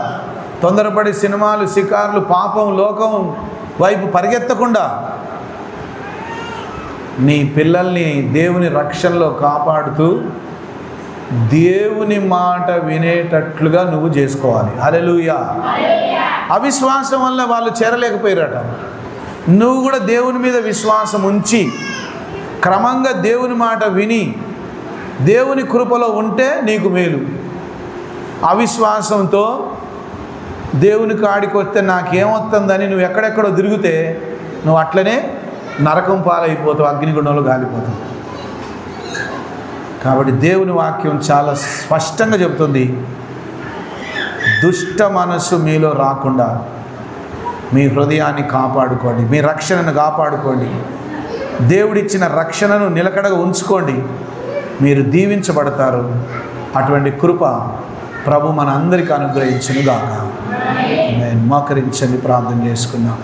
తొందరపడి సినిమాలు, షికార్లు, పాపం, లోకం వైపు పరిగెత్తకుండా నీ పిల్లల్ని దేవుని రక్షణలో కాపాడుతూ దేవుని మాట వినేటట్లుగా నువ్వు చేసుకోవాలి. హల్లెలూయా. అవిశ్వాసం వల్ల వాళ్ళు చేరలేకపోయారట. నువ్వు కూడా దేవుని మీద విశ్వాసం ఉంచి క్రమంగా దేవుని మాట విని దేవుని కృపలో ఉంటే నీకు మేలు. అవిశ్వాసంతో దేవుని కాడికి వస్తే నాకేమొస్తుందని నువ్వు ఎక్కడెక్కడో తిరిగితే నువ్వు అట్లనే నరకం పాలైపోతావు, అగ్నిగుండంలో గాలిపోతావు. కాబట్టి దేవుని వాక్యం చాలా స్పష్టంగా చెబుతుంది, దుష్ట మనస్సు మీలో రాకుండా మీ హృదయాన్ని కాపాడుకోండి, మీ రక్షణను కాపాడుకోండి, దేవుడిచ్చిన రక్షణను నిలకడగా ఉంచుకోండి, మీరు దీవించబడతారు. అటువంటి కృప ప్రభు మన అందరికీ అనుగ్రహించునుగాక. నేను మోకరించండి, ప్రార్థన చేసుకున్నాం.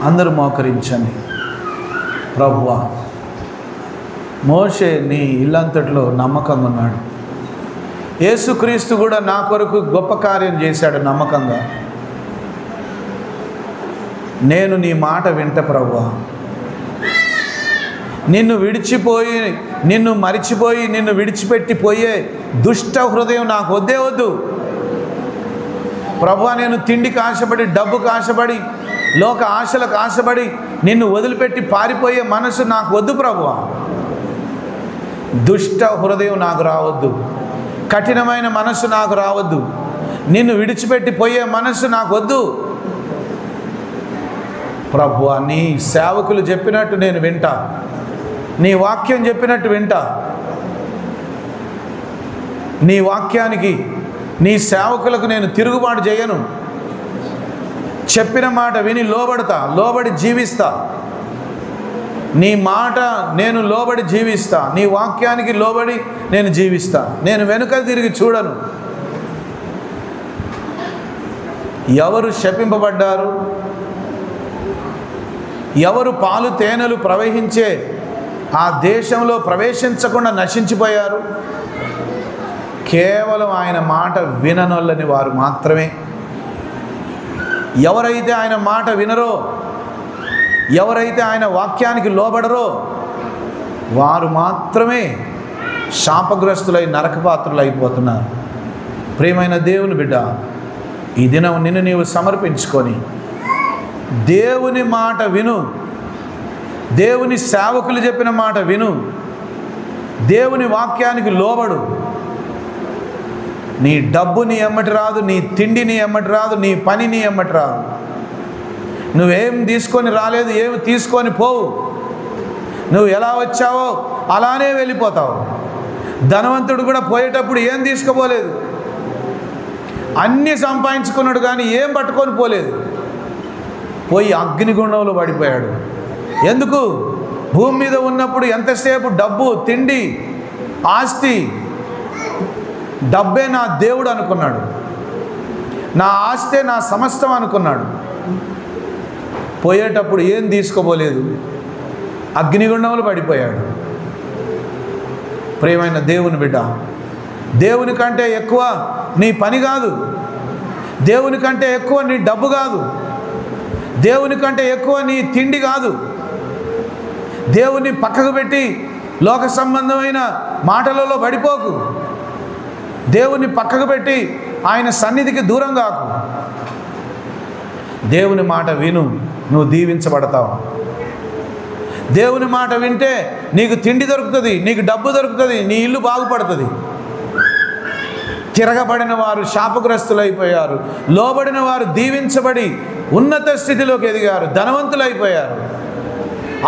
అందరూ మోకరించండి. ప్రభువా, మోషే నీ ఇల్లంతటిలో నమ్మకంగా ఉన్నాడు. యేసుక్రీస్తు కూడా నా కొరకు గొప్ప కార్యం చేశాడు నమ్మకంగా. నేను నీ మాట వింట ప్రభువా. నిన్ను విడిచిపోయి, నిన్ను మరిచిపోయి, నిన్ను విడిచిపెట్టి పోయే దుష్ట హృదయం నాకు వద్దే వద్దు ప్రభువా. నేను తిండికి ఆశపడి, డబ్బుకు ఆశపడి, లోక ఆశలకు ఆశపడి నిన్ను వదిలిపెట్టి పారిపోయే మనసు నాకు వద్దు ప్రభువా. దుష్ట హృదయం నాకు రావద్దు, కఠినమైన మనసు నాకు రావద్దు, నిన్ను విడిచిపెట్టి పోయే మనసు నాకు వద్దు ప్రభువా. నీ సేవకులు చెప్పినట్టు నేను వింటా, నీ వాక్యం చెప్పినట్టు వింటా. నీ వాక్యానికి, నీ సేవకులకు నేను తిరుగుబాటు చేయను. చెప్పిన మాట విని లోబడతా, లోబడి జీవిస్తా. నీ మాట నేను లోబడి జీవిస్తా, నీ వాక్యానికి లోబడి నేను జీవిస్తా. నేను వెనుక తిరిగి చూడను. ఎవరు శపింపబడ్డారు, ఎవరు పాలు తేనెలు ప్రవహించే ఆ దేశంలో ప్రవేశించకుండా నశించిపోయారు? కేవలం ఆయన మాట విననొల్లని వారు మాత్రమే. ఎవరైతే ఆయన మాట వినరో, ఎవరైతే ఆయన వాక్యానికి లోబడరో వారు మాత్రమే శాపగ్రస్తులై నరకపాత్రులు అయిపోతున్నారు. ప్రియమైన దేవుని బిడ్డ, ఈ దినం నిన్ను నీవు సమర్పించుకొని దేవుని మాట విను, దేవుని సేవకులు చెప్పిన మాట విను, దేవుని వాక్యానికి లోబడు. నీ డబ్బు నీ ఎమ్మటి రాదు, నీ తిండి నీ ఎమ్మటి రాదు, నీ పని నీ ఎమ్మటి రాదు. నువ్వేం తీసుకొని రాలేదు, ఏమి తీసుకొని పోవు. నువ్వు ఎలా వచ్చావో అలానే వెళ్ళిపోతావు. ధనవంతుడు కూడా పోయేటప్పుడు ఏం తీసుకుపోలేదు, అన్నీ సంపాదించుకున్నాడు కానీ ఏం పట్టుకొని పోలేదు. పోయి అగ్నిగుండంలో పడిపోయాడు. ఎందుకు? భూమి మీద ఉన్నప్పుడు ఎంతసేపు డబ్బు, తిండి, ఆస్తి, డబ్బే నా దేవుడు అనుకున్నాడు, నా ఆస్తే నా సమస్తం అనుకున్నాడు. పోయేటప్పుడు ఏం తీసుకోపోలేదు, అగ్నిగుండంలో పడిపోయాడు. ప్రియమైన దేవుని బిడ్డ, దేవుని కంటే ఎక్కువ నీ పని కాదు, దేవుని కంటే ఎక్కువ నీ డబ్బు కాదు, దేవుని కంటే ఎక్కువ నీ తిండి కాదు. దేవుని పక్కకు పెట్టి లోక సంబంధమైన మాటలలో పడిపోకు. దేవుని పక్కకు పెట్టి ఆయన సన్నిధికి దూరం కాకు. దేవుని మాట విను, నువ్వు దీవించబడతావు. దేవుని మాట వింటే నీకు తిండి దొరుకుతుంది, నీకు డబ్బు దొరుకుతుంది, నీ ఇల్లు బాగుపడుతుంది. తిరగబడిన వారు శాపగ్రస్తులైపోయారు, లోబడిన వారు దీవించబడి ఉన్నత స్థితిలోకి ఎదిగారు, ధనవంతులైపోయారు,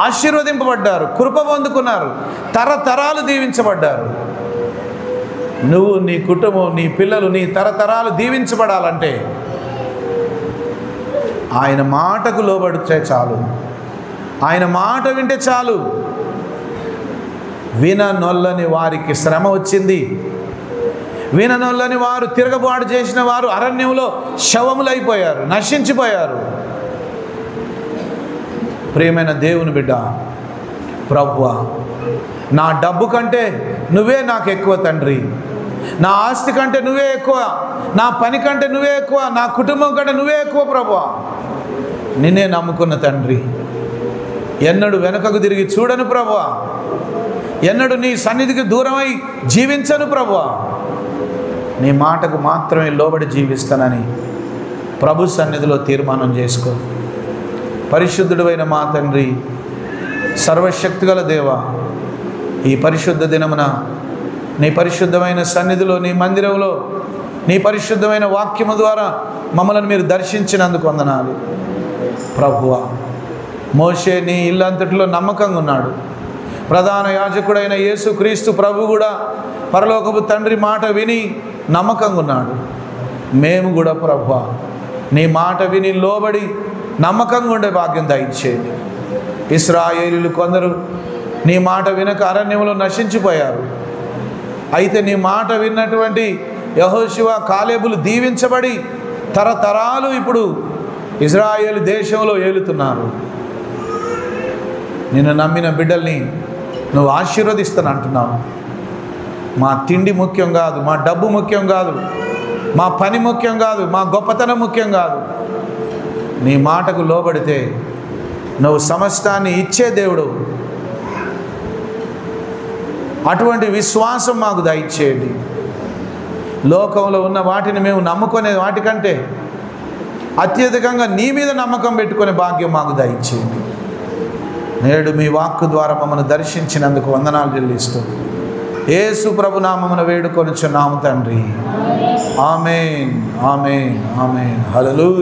ఆశీర్వదింపబడ్డారు, కృప పొందుకున్నారు, తరతరాలు దీవించబడ్డారు. నువ్వు, నీ కుటుంబం, నీ పిల్లలు, నీ తరతరాలు దీవించబడాలంటే ఆయన మాటకు లోబడితే చాలు, ఆయన మాట వింటే చాలు. విననొల్లని వారికి శ్రమ వచ్చింది. విననొల్లని వారు, తిరగబాటు చేసిన వారు అరణ్యంలో శవములైపోయారు, నశించిపోయారు. ప్రియమైన దేవుని బిడ్డ, ప్రభువా, నా డబ్బు కంటే నువ్వే నాకు ఎక్కువ తండ్రి, నా ఆస్తి కంటే నువ్వే ఎక్కువ, నా పని కంటే నువ్వే ఎక్కువ, నా కుటుంబం కంటే నువ్వే ఎక్కువ ప్రభువా. నిన్నే నమ్ముకున్న తండ్రి, ఎన్నడూ వెనుకకు తిరిగి చూడను ప్రభువా, ఎన్నడూ నీ సన్నిధికి దూరమై జీవించను ప్రభువా. నీ మాటకు మాత్రమే లోబడి జీవిస్తానని ప్రభు సన్నిధిలో తీర్మానం చేసుకో. పరిశుద్ధుడైన మా తండ్రి, సర్వశక్తిగల దేవా, ఈ పరిశుద్ధ దినమున నీ పరిశుద్ధమైన సన్నిధిలో, నీ మందిరంలో, నీ పరిశుద్ధమైన వాక్యము ద్వారా మమ్మల్ని మీరు దర్శించినందుకు వందనాలు ప్రభువా. మోషే నీ ఇల్లంతటిలో నమ్మకంగా ఉన్నాడు. ప్రధాన యాజకుడైన యేసుక్రీస్తు ప్రభు కూడా పరలోకపు తండ్రి మాట విని నమ్మకంగా ఉన్నాడు. మేము కూడా ప్రభువా నీ మాట విని లోబడి నమ్మకంగా ఉండే భాగ్యం దయచేయండి. ఇశ్రాయేలీయులు కొందరు నీ మాట వినక అరణ్యంలో నశించిపోయారు. అయితే నీ మాట విన్నటువంటి యెహోషువ, కాలేబులు దీవించబడి తరతరాలు ఇప్పుడు ఇజ్రాయేలు దేశంలో ఏలుతున్నారు. నిన్ను నమ్మిన బిడ్డల్ని నువ్వు ఆశీర్వదిస్తానంటున్నావు. మా తిండి ముఖ్యం కాదు, మా డబ్బు ముఖ్యం కాదు, మా పని ముఖ్యం కాదు, మా గొప్పతనం ముఖ్యం కాదు. నీ మాటకు లోబడితే నువ్వు సమస్తాన్ని ఇచ్చే దేవుడు. అటువంటి విశ్వాసం మాకు దయచేయండి. లోకంలో ఉన్న వాటిని మేము నమ్ముకునే వాటికంటే అత్యధికంగా నీ మీద నమ్మకం పెట్టుకునే భాగ్యం మాకు దయచేయండి. నేడు మీ వాక్కు ద్వారా మమ్మల్ని దర్శించినందుకు వందనాలు చెల్లిస్తూ యేసు ప్రభు నామమున వేడుకొనుచున్నాము తండ్రి. ఆమేన్, ఆమేన్, ఆమేన్. హల్లెలూయా.